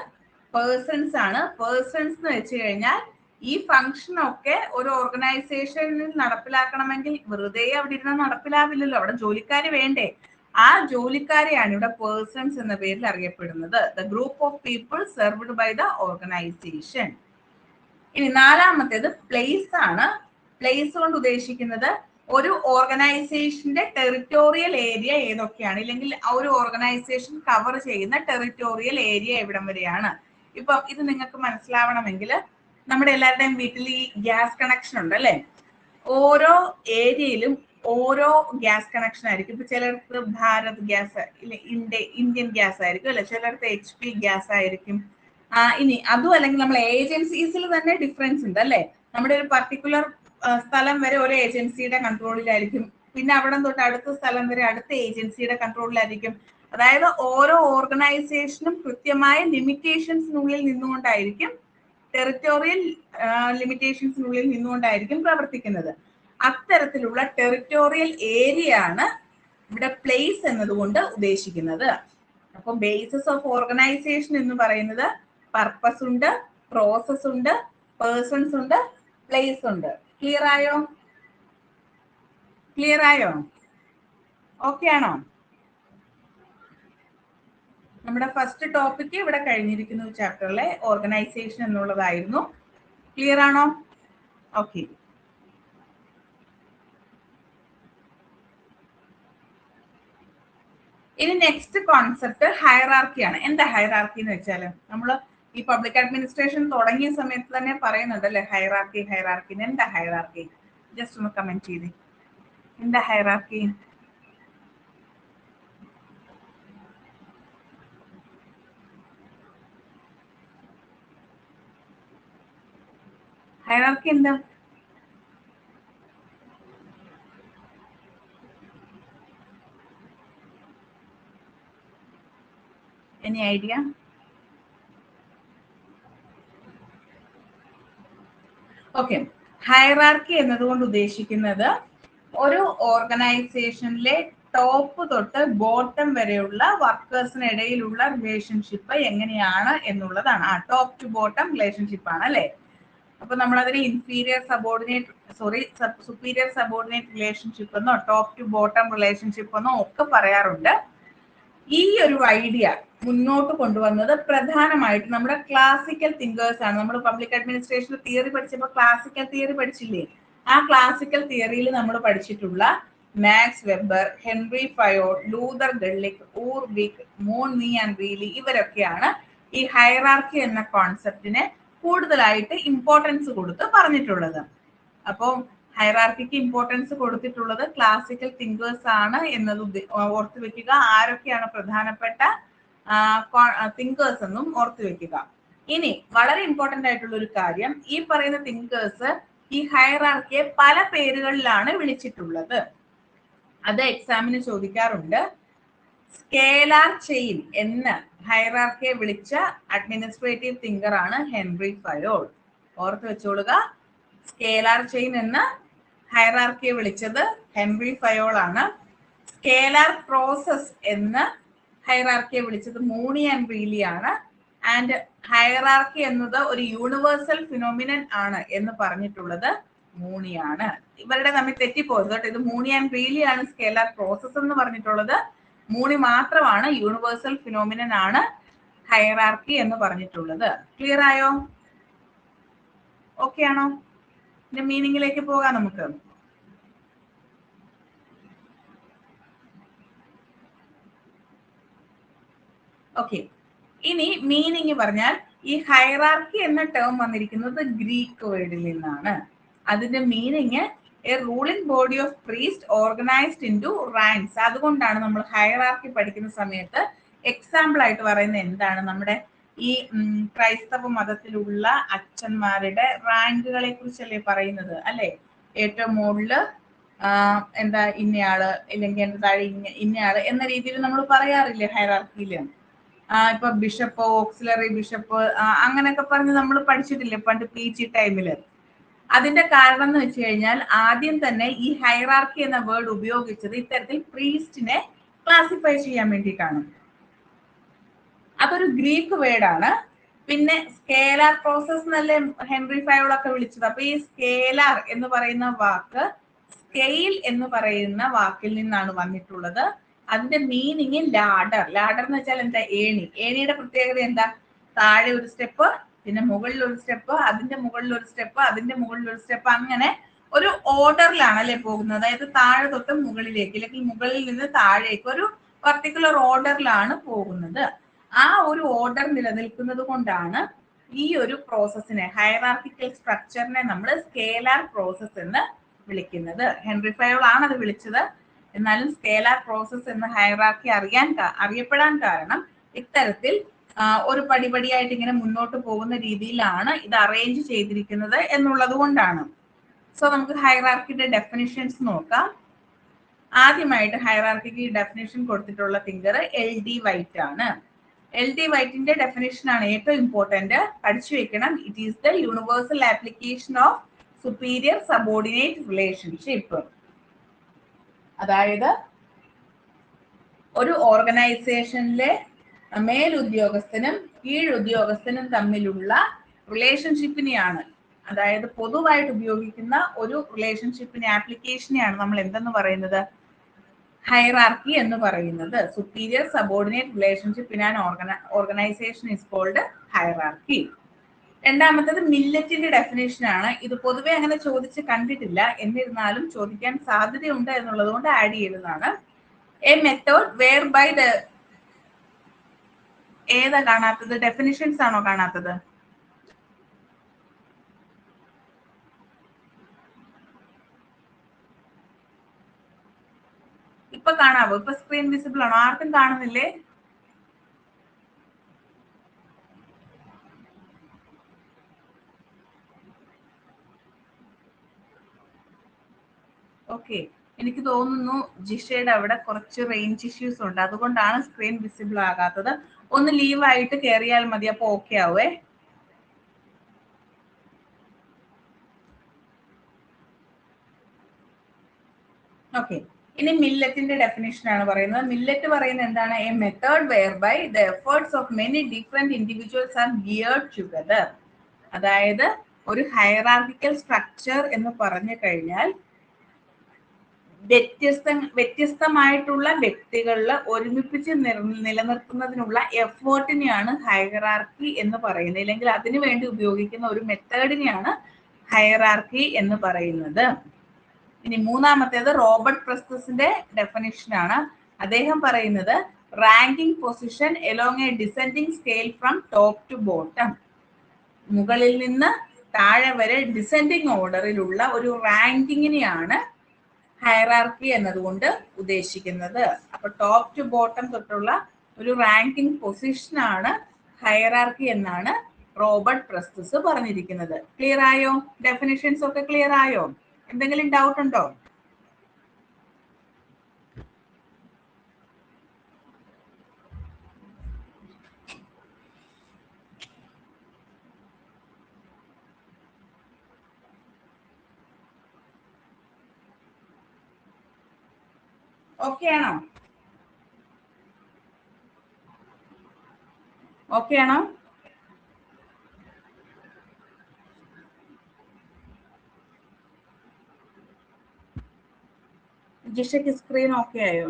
പേഴ്സൺസ് ആണ്. പേഴ്സൺസ് എന്ന് വെച്ച് കഴിഞ്ഞാൽ ഈ ഫംഗ്ഷൻ ഒക്കെ ഒരു ഓർഗനൈസേഷനിൽ നടപ്പിലാക്കണമെങ്കിൽ വെറുതെ അവിടെ ഇരുന്ന് നടപ്പിലാവില്ലല്ലോ, അവിടെ ജോലിക്കാര് വേണ്ടേ? ആ ജോലിക്കാരെയാണ് ഇവിടെ പേഴ്സൺസ് എന്ന പേരിൽ അറിയപ്പെടുന്നത്. The group of people served by the organisation. ഇനി നാലാമത്തേത് പ്ലേസ് ആണ്. പ്ലേസ് കൊണ്ട് ഉദ്ദേശിക്കുന്നത് ഒരു ഓർഗനൈസേഷന്റെ ടെറിറ്റോറിയൽ ഏരിയ ഏതൊക്കെയാണ്, ഇല്ലെങ്കിൽ ഒരു ഓർഗനൈസേഷൻ കവർ ചെയ്യുന്ന ടെറിറ്റോറിയൽ ഏരിയ എവിടം വരെയാണ്. ഇപ്പൊ ഇത് നിങ്ങൾക്ക് മനസ്സിലാവണമെങ്കിൽ നമ്മുടെ എല്ലാവരുടെയും വീട്ടിൽ ഈ ഗ്യാസ് കണക്ഷൻ ഉണ്ട് അല്ലെ? ഓരോ ഏരിയയിലും ഓരോ ഗ്യാസ് കണക്ഷൻ ആയിരിക്കും. ഇപ്പൊ ചിലർക്ക് ഭാരത് ഗ്യാസ്, ഇന്ത്യൻ ഗ്യാസ് ആയിരിക്കും അല്ലെ, ചിലർക്ക് HP ഗ്യാസ് ആയിരിക്കും. ഇനി അതും അല്ലെങ്കിൽ നമ്മൾ ഏജൻസീസിൽ തന്നെ ഡിഫറൻസ് ഉണ്ട് അല്ലെ? നമ്മുടെ ഒരു പർട്ടിക്കുലർ സ്ഥലം വരെ ഒരു ഏജൻസിയുടെ കൺട്രോളിലായിരിക്കും, പിന്നെ അവിടെ തൊട്ട് അടുത്ത സ്ഥലം വരെ അടുത്ത ഏജൻസിയുടെ കൺട്രോളിലായിരിക്കും. അതായത് ഓരോ ഓർഗനൈസേഷനും കൃത്യമായ ലിമിറ്റേഷൻസിനുള്ളിൽ നിന്നുകൊണ്ടായിരിക്കും, ടെറിറ്റോറിയൽ ലിമിറ്റേഷൻസിനുള്ളിൽ നിന്നുകൊണ്ടായിരിക്കും പ്രവർത്തിക്കുന്നത്. അത്തരത്തിലുള്ള ടെറിറ്റോറിയൽ ഏരിയ ആണ് ഇവിടെ പ്ലേസ് എന്നതുകൊണ്ട് ഉദ്ദേശിക്കുന്നത്. അപ്പൊ ബേസിസ് ഓഫ് ഓർഗനൈസേഷൻ എന്ന് പറയുന്നത് പർപ്പസ് ഉണ്ട്, പ്രോസസ് ഉണ്ട്, പേഴ്സൺസ് ഉണ്ട്, പ്ലേസ് ഉണ്ട്. ക്ലിയർ ആയോ? ക്ലിയർ ആയോ? ഓക്കെ ആണോ? നമ്മുടെ ഫസ്റ്റ് ടോപ്പിക് ഇവിടെ കഴിഞ്ഞിരിക്കുന്നു. ചാപ്റ്ററിലെ ഓർഗനൈസേഷൻ എന്നുള്ളതായിരുന്നു. ക്ലിയർ ആണോ? ഓക്കെ. ഇനി നെക്സ്റ്റ് കോൺസെപ്റ്റ് ഹയറാർക്കിയാണ്. എന്താ ഹയറാർക്കി എന്ന് വെച്ചാൽ നമ്മൾ ഈ പബ്ലിക് അഡ്മിനിസ്ട്രേഷൻ തുടങ്ങിയ സമയത്ത് തന്നെ പറയുന്നുണ്ട് അല്ലെ, ഹയറാർക്കി ഹയറാർക്കി. എന്താ ഹയറാർക്കി? ജസ്റ്റ് ഒന്ന് കമന്റ് ചെയ്തേ, എന്താ ഹയറാർക്കി? ഹയറാർക്കി എന്താ? Any idea? ഓക്കെ, ഹയറാർക്കി എന്നതുകൊണ്ട് ഉദ്ദേശിക്കുന്നത് ഒരു ഓർഗനൈസേഷനിലെ ടോപ്പ് തൊട്ട് ബോട്ടം വരെയുള്ള വർക്കേഴ്സിനിടയിലുള്ള റിലേഷൻഷിപ്പ് എങ്ങനെയാണ് എന്നുള്ളതാണ്. ടോപ്പ് ടു ബോട്ടം റിലേഷൻഷിപ്പ് ആണ് അല്ലെ? അപ്പൊ നമ്മൾ അതിന് സുപ്പീരിയർ സബോർഡിനേറ്റ് റിലേഷൻഷിപ്പ് എന്നോ ടോപ്പ് ടു ബോട്ടം റിലേഷൻഷിപ്പ് എന്നോ ഒക്കെ പറയാറുണ്ട്. ഈ ഒരു ഐഡിയ മുന്നോട്ട് കൊണ്ടുവന്നത് പ്രധാനമായിട്ട് നമ്മുടെ ക്ലാസിക്കൽ തിങ്കേഴ്സ് ആണ്. നമ്മൾ പബ്ലിക് അഡ്മിനിസ്ട്രേഷൻ തിയറി പഠിച്ചപ്പോൾ ക്ലാസിക്കൽ തിയറി പഠിച്ചില്ലേ? ആ ക്ലാസിക്കൽ തിയറിയിൽ നമ്മൾ പഠിച്ചിട്ടുള്ള Max Weber, Henri Fayol, Luther Gulick, Urwick, Mooney and Reiley ഇവരൊക്കെയാണ് ഈ ഹയറാർക്കി എന്ന കോൺസെപ്റ്റിനെ കൂടുതലായിട്ട് ഇമ്പോർട്ടൻസ് കൊടുത്ത് പറഞ്ഞിട്ടുള്ളത്. അപ്പോൾ ഹയറാർക്കിക്ക് ഇമ്പോർട്ടൻസ് കൊടുത്തിട്ടുള്ളത് ക്ലാസിക്കൽ തിങ്കേഴ്സ് ആണ് എന്നത് ഓർത്തു വെക്കുക. ആരൊക്കെയാണ് പ്രധാനപ്പെട്ട തിങ്കേഴ്സ് എന്നും ഓർത്തു വെക്കുക. ഇനി വളരെ ഇമ്പോർട്ടന്റ് ആയിട്ടുള്ള ഒരു കാര്യം, ഈ പറയുന്ന തിങ്കേഴ്സ് ഈ ഹയറാർക്കിയെ പല പേരുകളിലാണ് വിളിച്ചിട്ടുള്ളത്. അത് എക്സാമിന് ചോദിക്കാറുണ്ട്. സ്കേലാർ ചെയിൻ എന്ന് ഹയറാർക്കിയെ വിളിച്ച അഡ്മിനിസ്ട്രേറ്റീവ് തിങ്കർ ആണ് ഹെൻറി ഫയോഡ്. ഓർത്ത് വെച്ചോളുക, സ്കേലാർ ചെയിൻ എന്ന് ഹയറാർക്കിയെ വിളിച്ചത് ഹെൻറി ഫയോഡ് ആണ്. സ്കേലാർ പ്രോസസ് എന്ന് ഹയറാർക്കിയെ വിളിച്ചത് മോണി ആൻഡ് റീലി ആണ്. ആൻഡ് ഹയറാർക്കി എന്നത് ഒരു യൂണിവേഴ്സൽ ഫിനോമിനൻ ആണ് എന്ന് പറഞ്ഞിട്ടുള്ളത് മോണിയാണ്. ഇവരുടെ തമ്മിൽ തെറ്റിപ്പോയത് കേട്ടോ. ഇത് മോണി ആൻഡ് റീലി ആണ് സ്കേലാർ പ്രോസസ് എന്ന് പറഞ്ഞിട്ടുള്ളത്. മോണി മാത്രമാണ് യൂണിവേഴ്സൽ ഫിനോമിനൻ ആണ് ഹയറാർക്കി എന്ന് പറഞ്ഞിട്ടുള്ളത്. ക്ലിയർ ആയോ? ഓക്കെ ആണോ? ഇതിന്റെ മീനിങ്ങിലേക്ക് പോകാം നമുക്ക്. ഓക്കെ, ഇനി മീനിങ് പറഞ്ഞാൽ ഈ ഹയറാർക്കി എന്ന ടേം വന്നിരിക്കുന്നത് ഗ്രീക്ക് വേർഡിൽ നിന്നാണ്. അതിന്റെ meaning A ruling body of priest organised into ranks. അതുകൊണ്ടാണ് നമ്മൾ ഹയറാർക്കി പഠിക്കുന്ന സമയത്ത് എക്സാമ്പിൾ ആയിട്ട് പറയുന്നത് എന്താണ്, നമ്മുടെ ഈ ക്രൈസ്തവ മതത്തിലുള്ള അച്ഛന്മാരുടെ റാങ്കുകളെ കുറിച്ചല്ലേ പറയുന്നത് അല്ലെ? ഏറ്റവും മുകളില് എന്താ ഇന്നയാള്, ഇല്ലെങ്കിൽ എന്റെ താഴെ ഇന്നയാള് എന്ന രീതിയിൽ നമ്മൾ പറയാറില്ലേ ഹയറാർക്കിയില്? ഇപ്പൊ ബിഷപ്പ്, ഓക്സിലറി ബിഷപ്പ്, അങ്ങനെയൊക്കെ പറഞ്ഞ് നമ്മൾ പഠിച്ചിട്ടില്ലേ പണ്ട് PG ടൈമില്? അതിന്റെ കാരണം എന്ന് വെച്ച് കഴിഞ്ഞാൽ ആദ്യം തന്നെ ഈ ഹൈറാർക്കി എന്ന വേർഡ് ഉപയോഗിച്ചത് ഇത്തരത്തിൽ പ്രീസ്റ്റിനെ ക്ലാസിഫൈ ചെയ്യാൻ വേണ്ടിയിട്ടാണ്. അതൊരു ഗ്രീക്ക് വേർഡാണ്. പിന്നെ സ്കേലാർ പ്രോസസ് എന്നല്ലേ ഹെൻറി ഫയോളൊക്കെ വിളിച്ചത്. അപ്പൊ ഈ സ്കേലാർ എന്ന് പറയുന്ന വാക്ക് സ്കെയിൽ എന്ന് പറയുന്ന വാക്കിൽ നിന്നാണ് വന്നിട്ടുള്ളത്. അതിന്റെ മീനിങ് ലാഡർ. ലാഡർ എന്ന് വെച്ചാൽ എന്താ? ഏണി. ഏണിയുടെ പ്രത്യേകത എന്താ? താഴെ ഒരു സ്റ്റെപ്പ്, പിന്നെ മുകളിൽ ഒരു സ്റ്റെപ്പ്, അതിന്റെ മുകളിൽ ഒരു സ്റ്റെപ്പ്, അതിന്റെ മുകളിൽ ഒരു സ്റ്റെപ്പ്, അങ്ങനെ ഒരു ഓർഡറിലാണ് അല്ലെ പോകുന്നത്. അതായത് താഴെ തൊട്ട് മുകളിലേക്ക്, അല്ലെങ്കിൽ മുകളിൽ നിന്ന് താഴേക്ക് ഒരു പർട്ടിക്കുലർ ഓർഡറിലാണ് പോകുന്നത്. ആ ഒരു ഓർഡർ നിലനിൽക്കുന്നത് കൊണ്ടാണ് ഈ ഒരു പ്രോസസ്സിനെ, ഹൈറാർക്കിക്കൽ സ്ട്രക്ചറിനെ നമ്മൾ സ്കേലാർ പ്രോസസ് എന്ന് വിളിക്കുന്നത്. ഹെൻറി ഫയോൾ ആണ് അത് വിളിച്ചത്. എന്നാലും സ്കേലാർ പ്രോസസ് എന്ന് ഹൈറാർക്കി അറിയപ്പെടാൻ കാരണം ഇത്തരത്തിൽ ഒരു പടിപടിയായിട്ട് ഇങ്ങനെ മുന്നോട്ട് പോകുന്ന രീതിയിലാണ് ഇത് അറേഞ്ച് ചെയ്തിരിക്കുന്നത് എന്നുള്ളത് കൊണ്ടാണ്. സോ നമുക്ക് ഹൈറാർക്കിയുടെ ഡെഫിനിഷൻസ് നോക്കാം. ആദ്യമായിട്ട് ഹൈറാർക്കിക്ക് ഡെഫിനിഷൻ കൊടുത്തിട്ടുള്ള തിങ്കർ LD വൈറ്റ് ആണ്. LD വൈറ്റിന്റെ ഡെഫിനിഷൻ ആണ് ഏറ്റവും ഇമ്പോർട്ടന്റ്, പഠിച്ചു വെക്കണം. It is the universal application of superior subordinate relationship. അതായത് ഒരു ഓർഗനൈസേഷനിലെ മേലുദ്യോഗസ്ഥനും കീഴുദ്യോഗസ്ഥനും തമ്മിലുള്ള റിലേഷൻഷിപ്പിനെയാണ്, അതായത് പൊതുവായിട്ട് ഉപയോഗിക്കുന്ന ഒരു റിലേഷൻഷിപ്പിനെ, ആപ്ലിക്കേഷനെയാണ് നമ്മൾ എന്തെന്ന് പറയുന്നത്? ഹൈറാർക്കി എന്ന് പറയുന്നത്. Superior subordinate relationship in an organisation is called hierarchy. രണ്ടാമത്തത് മില്ലറ്റിന്റെ ഡെഫിനേഷൻ ആണ്. ഇത് പൊതുവെ അങ്ങനെ ചോദിച്ച് കണ്ടിട്ടില്ല, എന്നിരുന്നാലും ചോദിക്കാൻ സാധ്യതയുണ്ട് എന്നുള്ളത് കൊണ്ട് ആഡ് ചെയ്തതാണ്. A method whereby the, ഏതാ കാണാത്തത്? ഡെഫിനിഷൻസ് ആണോ കാണാത്തത്? ഇപ്പൊ കാണാവോ? ഇപ്പൊ സ്ക്രീൻ വിസിബിൾ ആണോ? ആർക്കും കാണുന്നില്ലേ? ഓക്കെ, എനിക്ക് തോന്നുന്നു ജിഷയുടെ അവിടെ കുറച്ച് റേഞ്ച് ഇഷ്യൂസ് ഉണ്ട്, അതുകൊണ്ടാണ് സ്ക്രീൻ വിസിബിൾ ആകാത്തത്. ഒന്ന് ലീവ് ആയിട്ട് കയറിയാൽ മതി, അപ്പൊ ഓക്കെ ആവേ. ഓക്കെ, ഇനി മില്ലറ്റിന്റെ ഡെഫിനേഷൻ ആണ് പറയുന്നത്. മില്ലറ്റ് പറയുന്നത് എന്താണ്? A method whereby the efforts of many different individuals are geared together. അതായത് ഒരു സ്ട്രക്ചർ എന്ന് പറഞ്ഞു കഴിഞ്ഞാൽ വ്യത്യസ്തമായിട്ടുള്ള വ്യക്തികളിൽ ഒരുമിപ്പിച്ച് നിലനിർത്തുന്നതിനുള്ള എഫേർട്ടിനെയാണ് ഹൈറാർക്കി എന്ന് പറയുന്നത്, അല്ലെങ്കിൽ അതിനു വേണ്ടി ഉപയോഗിക്കുന്ന ഒരു മെത്തേഡിനെയാണ് ഹൈറാർക്കി എന്ന് പറയുന്നത്. ഇനി മൂന്നാമത്തേത് റോബർട്ട് പ്രസ്തുസിന്റെ ഡെഫിനിഷൻ ആണ്. അദ്ദേഹം പറയുന്നത് ranking position along a descending scale from top to bottom. മുകളിൽ നിന്ന് താഴെ വരെ ഡിസെൻഡിങ് ഓർഡറിലുള്ള ഒരു റാങ്കിങ്ങിനെയാണ് ഹൈറാർക്കി എന്നതുകൊണ്ട് ഉദ്ദേശിക്കുന്നത്. അപ്പൊ ടോപ്പ് ടു ബോട്ടം തൊട്ടുള്ള ഒരു റാങ്കിങ് പൊസിഷനാണ് ഹൈറാർക്കി എന്നാണ് റോബർട്ട് പ്രസ്തുസ് പറഞ്ഞിരിക്കുന്നത്. ക്ലിയർ ആയോ? ഡെഫിനിഷൻസ് ഒക്കെ ക്ലിയർ ആയോ? എന്തെങ്കിലും ഡൗട്ട് ഉണ്ടോ? ഓക്കെ ആണോ? ഓക്കെ ആണോ? ജിഷയ്ക്ക് സ്ക്രീൻ ഓക്കെ ആയോ?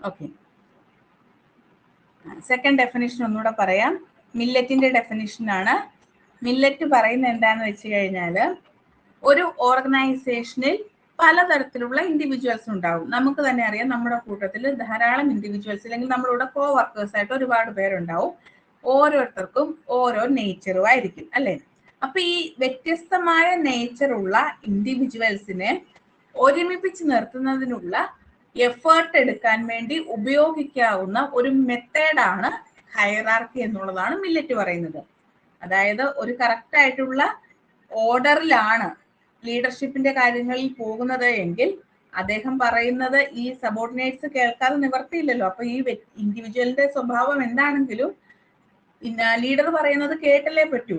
ഓക്കെ, സെക്കൻഡ് ഡെഫിനിഷൻ ഒന്നുകൂടെ പറയാം. മില്ലറ്റിന്റെ ഡെഫിനിഷൻ ആണ്. മില്ലറ്റ് പറയുന്നത് എന്താന്ന് വെച്ച് കഴിഞ്ഞാല് ഒരു ഓർഗനൈസേഷനിൽ പലതരത്തിലുള്ള ഇൻഡിവിജ്വൽസ് ഉണ്ടാവും. നമുക്ക് തന്നെ അറിയാം, നമ്മുടെ കൂട്ടത്തിൽ ധാരാളം ഇൻഡിവിജ്വൽസ്, അല്ലെങ്കിൽ നമ്മളുടെ കോ വർക്കേഴ്സ് ആയിട്ട് ഒരുപാട് പേരുണ്ടാവും. ഓരോരുത്തർക്കും ഓരോ നേച്ചറും ആയിരിക്കും അല്ലെ? അപ്പൊ ഈ വ്യത്യസ്തമായ നേച്ചറുള്ള ഇൻഡിവിജ്വൽസിനെ ഒരുമിപ്പിച്ച് നിർത്തുന്നതിനുള്ള എഫേർട്ട് എടുക്കാൻ വേണ്ടി ഉപയോഗിക്കാവുന്ന ഒരു മെത്തേഡാണ് ഹൈറാർക്കി എന്നുള്ളതാണ് മില്ലറ്റ് പറയുന്നത്. അതായത് ഒരു കറക്റ്റ് ആയിട്ടുള്ള ഓർഡറിലാണ് ലീഡർഷിപ്പിന്റെ കാര്യങ്ങളിൽ പോകുന്നത് എങ്കിൽ അദ്ദേഹം പറയുന്നത് ഈ സബോർഡിനേറ്റ്സ് കേൾക്കാതെ നിവർത്തിയില്ലല്ലോ. അപ്പൊ ഈ ഇൻഡിവിജ്വലിന്റെ സ്വഭാവം എന്താണെങ്കിലും ലീഡർ പറയുന്നത് കേട്ടല്ലേ പറ്റൂ.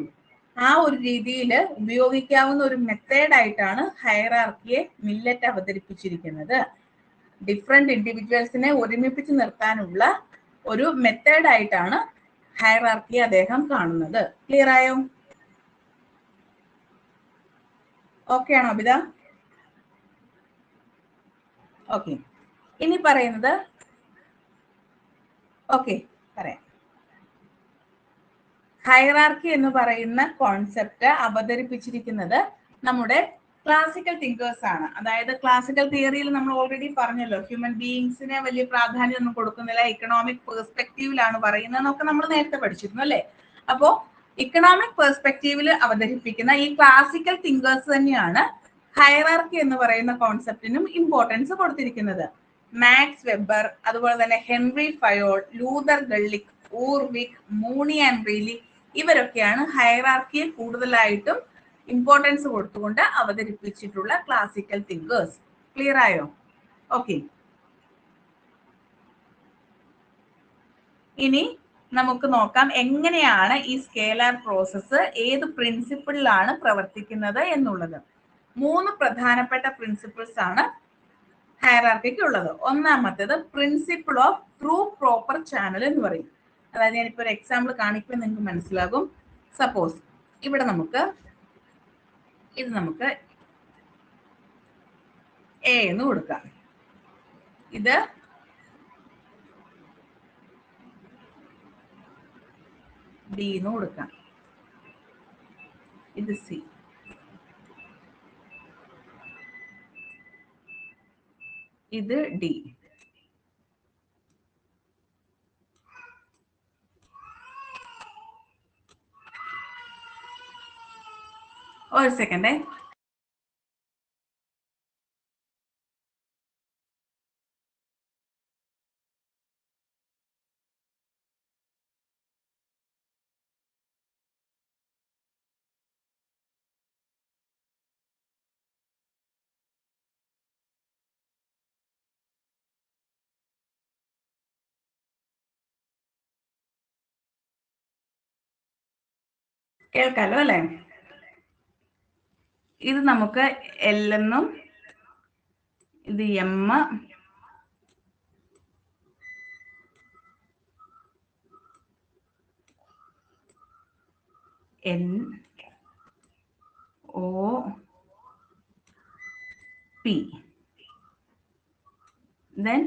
ആ ഒരു രീതിയിൽ ഉപയോഗിക്കാവുന്ന ഒരു മെത്തേഡായിട്ടാണ് ഹയറാർക്കിയെ മില്ലറ്റ് അവതരിപ്പിച്ചിരിക്കുന്നത്. ഡിഫറെന്റ് ഇൻഡിവിജ്വൽസിനെ ഒരുമിപ്പിച്ച് നിർത്താനുള്ള ഒരു മെത്തേഡായിട്ടാണ് ഹയറാർക്കി അദ്ദേഹം കാണുന്നത്. ക്ലിയർ ആയോ? ഓക്കെ ആണോ അബിത? ഓക്കെ. ഇനി പറയുന്നത് ഓക്കെ പറയാം. ഹയറാർക്കി എന്ന് പറയുന്ന കോൺസെപ്റ്റ് അവതരിപ്പിച്ചിരിക്കുന്നത് നമ്മുടെ ക്ലാസിക്കൽ തിങ്കേഴ്സ് ആണ്. അതായത് ക്ലാസിക്കൽ തിയറിയിൽ നമ്മൾ ഓൾറെഡി പറഞ്ഞല്ലോ, ഹ്യൂമൻ ബീയിങ്സിനെ വലിയ പ്രാധാന്യം ഒന്നും കൊടുക്കുന്നില്ല, ഇക്കണോമിക് പെർസ്പെക്റ്റീവിലാണ് പറയുന്നതെന്നൊക്കെ നമ്മൾ നേരത്തെ പഠിച്ചിരുന്നു അല്ലേ. അപ്പോ ഇക്കണോമിക് പെർസ്പെക്റ്റീവിൽ അവതരിപ്പിക്കുന്ന ഈ ക്ലാസിക്കൽ തിങ്കേഴ്സ് തന്നെയാണ് ഹയറാർക്കി എന്ന് പറയുന്ന കോൺസെപ്റ്റിനും ഇമ്പോർട്ടൻസ് കൊടുത്തിരിക്കുന്നത്. മാക്സ് വെബർ, അതുപോലെ തന്നെ Henri Fayol, Luther Gulick, Urwick, Mooney and Reiley, ഇവരൊക്കെയാണ് ഹയറാർക്കിയെ കൂടുതലായിട്ടും ഇമ്പോർട്ടൻസ് കൊടുത്തുകൊണ്ട് അവതരിപ്പിച്ചിട്ടുള്ള ക്ലാസിക്കൽ തിങ്കേഴ്സ്. ക്ലിയർ ആയോ? ഓക്കെ. ഇനി നമുക്ക് നോക്കാം എങ്ങനെയാണ് ഈ സ്കേലാർ പ്രോസസ്സ് ഏത് പ്രിൻസിപ്പിളിലാണ് പ്രവർത്തിക്കുന്നത് എന്നുള്ളത്. 3 പ്രധാനപ്പെട്ട പ്രിൻസിപ്പിൾസ് ആണ് ഹയറാർക്കിക്ക് ഉള്ളത്. ഒന്നാമത്തേത് principle of through proper channel എന്ന് പറയും. അതായത് ഞാനിപ്പോൾ ഒരു എക്സാമ്പിൾ കാണിക്കുമ്പോൾ നിങ്ങൾക്ക് മനസ്സിലാകും. സപ്പോസ് ഇവിടെ നമുക്ക് എ എന്ന് കൊടുക്കാം, ഇത് ഡി എന്ന് കൊടുക്കാം, ഇത് സി, ഇത് ഡി. ഒരു സെക്കൻഡേ. കേൾക്കാലോ അല്ലേ? ഇത് നമുക്ക് എൽ എന്നും ഇത് M, N, O, P, then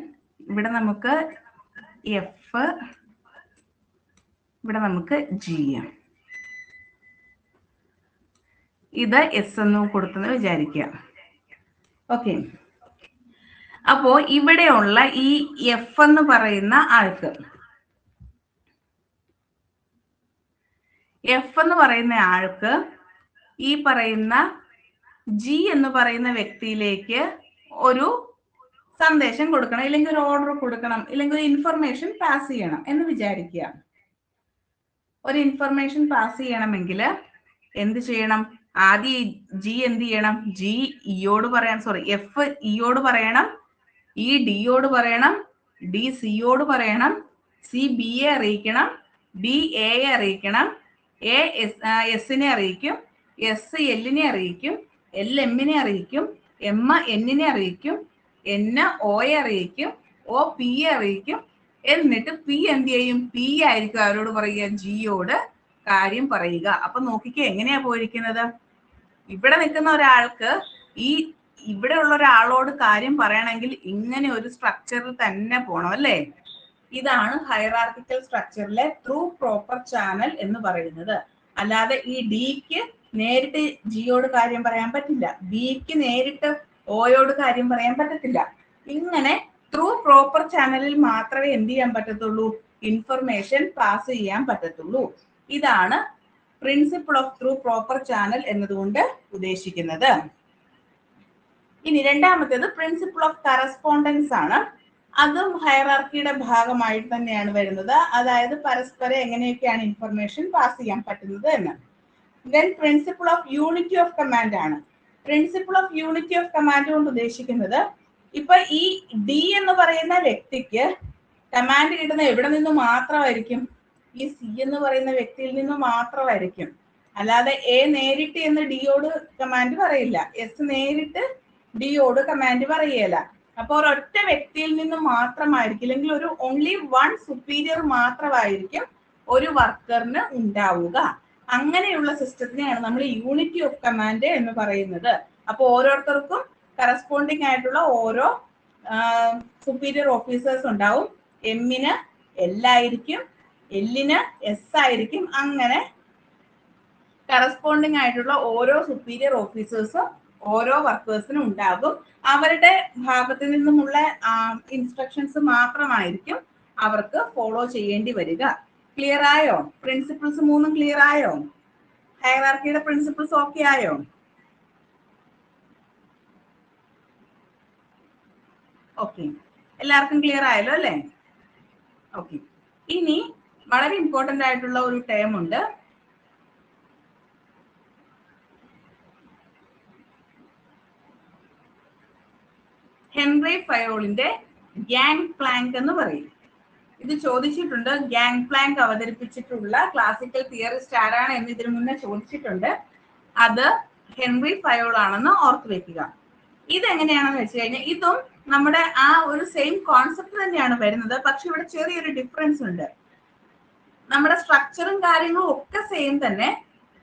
ഇവിടെ നമുക്ക് എഫ്, ഇവിടെ നമുക്ക് ജി, ഇത് എസ് എന്നും കൊടുത്തെന്ന് വിചാരിക്കുക. ഓക്കെ. അപ്പോ ഇവിടെയുള്ള ഈ എഫ് എന്ന് പറയുന്ന ആൾക്ക്, ഈ പറയുന്ന ജി എന്ന് പറയുന്ന വ്യക്തിയിലേക്ക് ഒരു സന്ദേശം കൊടുക്കണം, ഇല്ലെങ്കിൽ ഒരു ഓർഡർ കൊടുക്കണം, ഇല്ലെങ്കിൽ ഒരു ഇൻഫർമേഷൻ പാസ് ചെയ്യണം എന്ന് വിചാരിക്കുക. ഒരു ഇൻഫർമേഷൻ പാസ് ചെയ്യണമെങ്കിൽ എന്ത് ചെയ്യണം? ആദ്യം ജി എന്ത് ചെയ്യണം? ജി ഇയോട് പറയാൻ, എഫ് ഇയോട് പറയണം, ഇ ഡിയോട് പറയണം, ഡി സിയോട് പറയണം, സി ബിയെ അറിയിക്കണം, ഡി എയെ അറിയിക്കണം, എ എസിനെ അറിയിക്കും, എസ് എല്ലിനെ അറിയിക്കും, എൽ എമ്മിനെ അറിയിക്കും, എം എന്നിനെ അറിയിക്കും, എൻ ഒയെ അറിയിക്കും, ഒ പിയെ അറിയിക്കും. എന്നിട്ട് പി എന്ത് ചെയ്യും? പി ആയിരിക്കും അവരോട് പറയുക, ജിയോട് കാര്യം പറയുക. അപ്പൊ നോക്കിക്കേ എങ്ങനെയാ പോയിരിക്കുന്നത്. ഇവിടെ നിൽക്കുന്ന ഒരാൾക്ക് ഇവിടെ ഉള്ള ഒരാളോട് കാര്യം പറയണമെങ്കിൽ ഇങ്ങനെ ഒരു സ്ട്രക്ചറിൽ തന്നെ പോണം അല്ലേ? ഇതാണ് ഹയറാർക്കിക്കൽ സ്ട്രക്ചറിലെ ത്രൂ പ്രോപ്പർ ചാനൽ എന്ന് പറയുന്നത്. അല്ലാതെ ഈ ഡിക്ക് നേരിട്ട് ജിയോട് കാര്യം പറയാൻ പറ്റില്ല, ബിക്ക് നേരിട്ട് ഒയോട് കാര്യം പറയാൻ പറ്റത്തില്ല. ഇങ്ങനെ ത്രൂ പ്രോപ്പർ ചാനലിൽ മാത്രമേ എന്ത് ചെയ്യാൻ പറ്റത്തുള്ളൂ? ഇൻഫർമേഷൻ പാസ് ചെയ്യാൻ പറ്റത്തുള്ളൂ. ഇതാണ് principle of through proper channel എന്നതുകൊണ്ട് ഉദ്ദേശിക്കുന്നത്. ഇനി രണ്ടാമത്തേത് പ്രിൻസിപ്പിൾ ഓഫ് കറസ്പോണ്ടൻസ് ആണ്. അതും ഹയറാർക്കിയുടെ ഭാഗമായിട്ട് തന്നെയാണ് വരുന്നത്. അതായത് പരസ്പരം എങ്ങനെയൊക്കെയാണ് ഇൻഫർമേഷൻ പാസ് ചെയ്യാൻ പറ്റുന്നത് എന്ന്. Then principle of unity of command ആണ്. Principle of unity of command കൊണ്ട് ഉദ്ദേശിക്കുന്നത് ഇപ്പൊ ഈ ഡി എന്ന് പറയുന്ന വ്യക്തിക്ക് കമാൻഡ് കിട്ടുന്ന എവിടെ നിന്ന് മാത്രമായിരിക്കും? ഈ സി എന്ന് പറയുന്ന വ്യക്തിയിൽ നിന്ന് മാത്രമായിരിക്കും. അല്ലാതെ എ നേരിട്ട് എന്ന് ഡിയോട് കമാൻഡ് പറയില്ല, എസ് നേരിട്ട് ഡിയോട് കമാൻഡ് പറയല. അപ്പൊ ഒരൊറ്റ വ്യക്തിയിൽ നിന്ന് മാത്രമായിരിക്കും, അല്ലെങ്കിൽ ഒരു ഓൺലി വൺ സുപ്പീരിയർ മാത്രമായിരിക്കും ഒരു വർക്കറിന് ഉണ്ടാവുക. അങ്ങനെയുള്ള സിസ്റ്റത്തിനെയാണ് നമ്മൾ യൂണിറ്റി ഓഫ് കമാൻഡ് എന്ന് പറയുന്നത്. അപ്പൊ ഓരോരുത്തർക്കും കറസ്പോണ്ടിങ് ആയിട്ടുള്ള ഓരോ സുപ്പീരിയർ ഓഫീസേഴ്സ് ഉണ്ടാവും. എമ്മിന് എൽ ആയിരിക്കും, എല്ലിന് എസ് ആയിരിക്കും. അങ്ങനെ കറസ്പോണ്ടിങ് ആയിട്ടുള്ള ഓരോ സുപ്പീരിയർ ഓഫീസേഴ്സും ഓരോ വർക്കേഴ്സിനും ഉണ്ടാകും. അവരുടെ ഭാഗത്ത് നിന്നുമുള്ള ഇൻസ്ട്രക്ഷൻസ് മാത്രമായിരിക്കും അവർക്ക് ഫോളോ ചെയ്യേണ്ടി വരിക. ക്ലിയർ ആയോ? പ്രിൻസിപ്പിൾസ് മൂന്നും ക്ലിയർ ആയോ? ഹയറാർക്കിയുടെ പ്രിൻസിപ്പിൾസ് ഓക്കെ ആയോ? ഓക്കെ, എല്ലാവർക്കും ക്ലിയർ ആയല്ലോ അല്ലേ? ഓക്കെ, ഇനി വളരെ ഇമ്പോർട്ടന്റ് ആയിട്ടുള്ള ഒരു ടേം ഉണ്ട്. ഹെൻറി ഫയോളിന്റെ ഗ്യാങ് പ്ലാങ്ക് എന്ന് പറയും. ഇത് ചോദിച്ചിട്ടുണ്ട്. ഗ്യാങ് പ്ലാങ്ക് അവതരിപ്പിച്ചിട്ടുള്ള ക്ലാസിക്കൽ തിയറിസ്റ്റ് ആരാണ് എന്ന് ഇതിനു മുന്നേ ചോദിച്ചിട്ടുണ്ട്. അത് ഹെൻറി ഫയോൾ ആണെന്ന് ഓർത്തു വെക്കുക. ഇതെങ്ങനെയാണെന്ന് വെച്ച് കഴിഞ്ഞാൽ ഇതും നമ്മുടെ ആ ഒരു സെയിം കോൺസെപ്റ്റ് തന്നെയാണ് വരുന്നത്. പക്ഷെ ഇവിടെ ചെറിയൊരു ഡിഫറൻസ് ഉണ്ട്. നമ്മുടെ സ്ട്രക്ചറും കാര്യങ്ങളും ഒക്കെ സെയിം തന്നെ.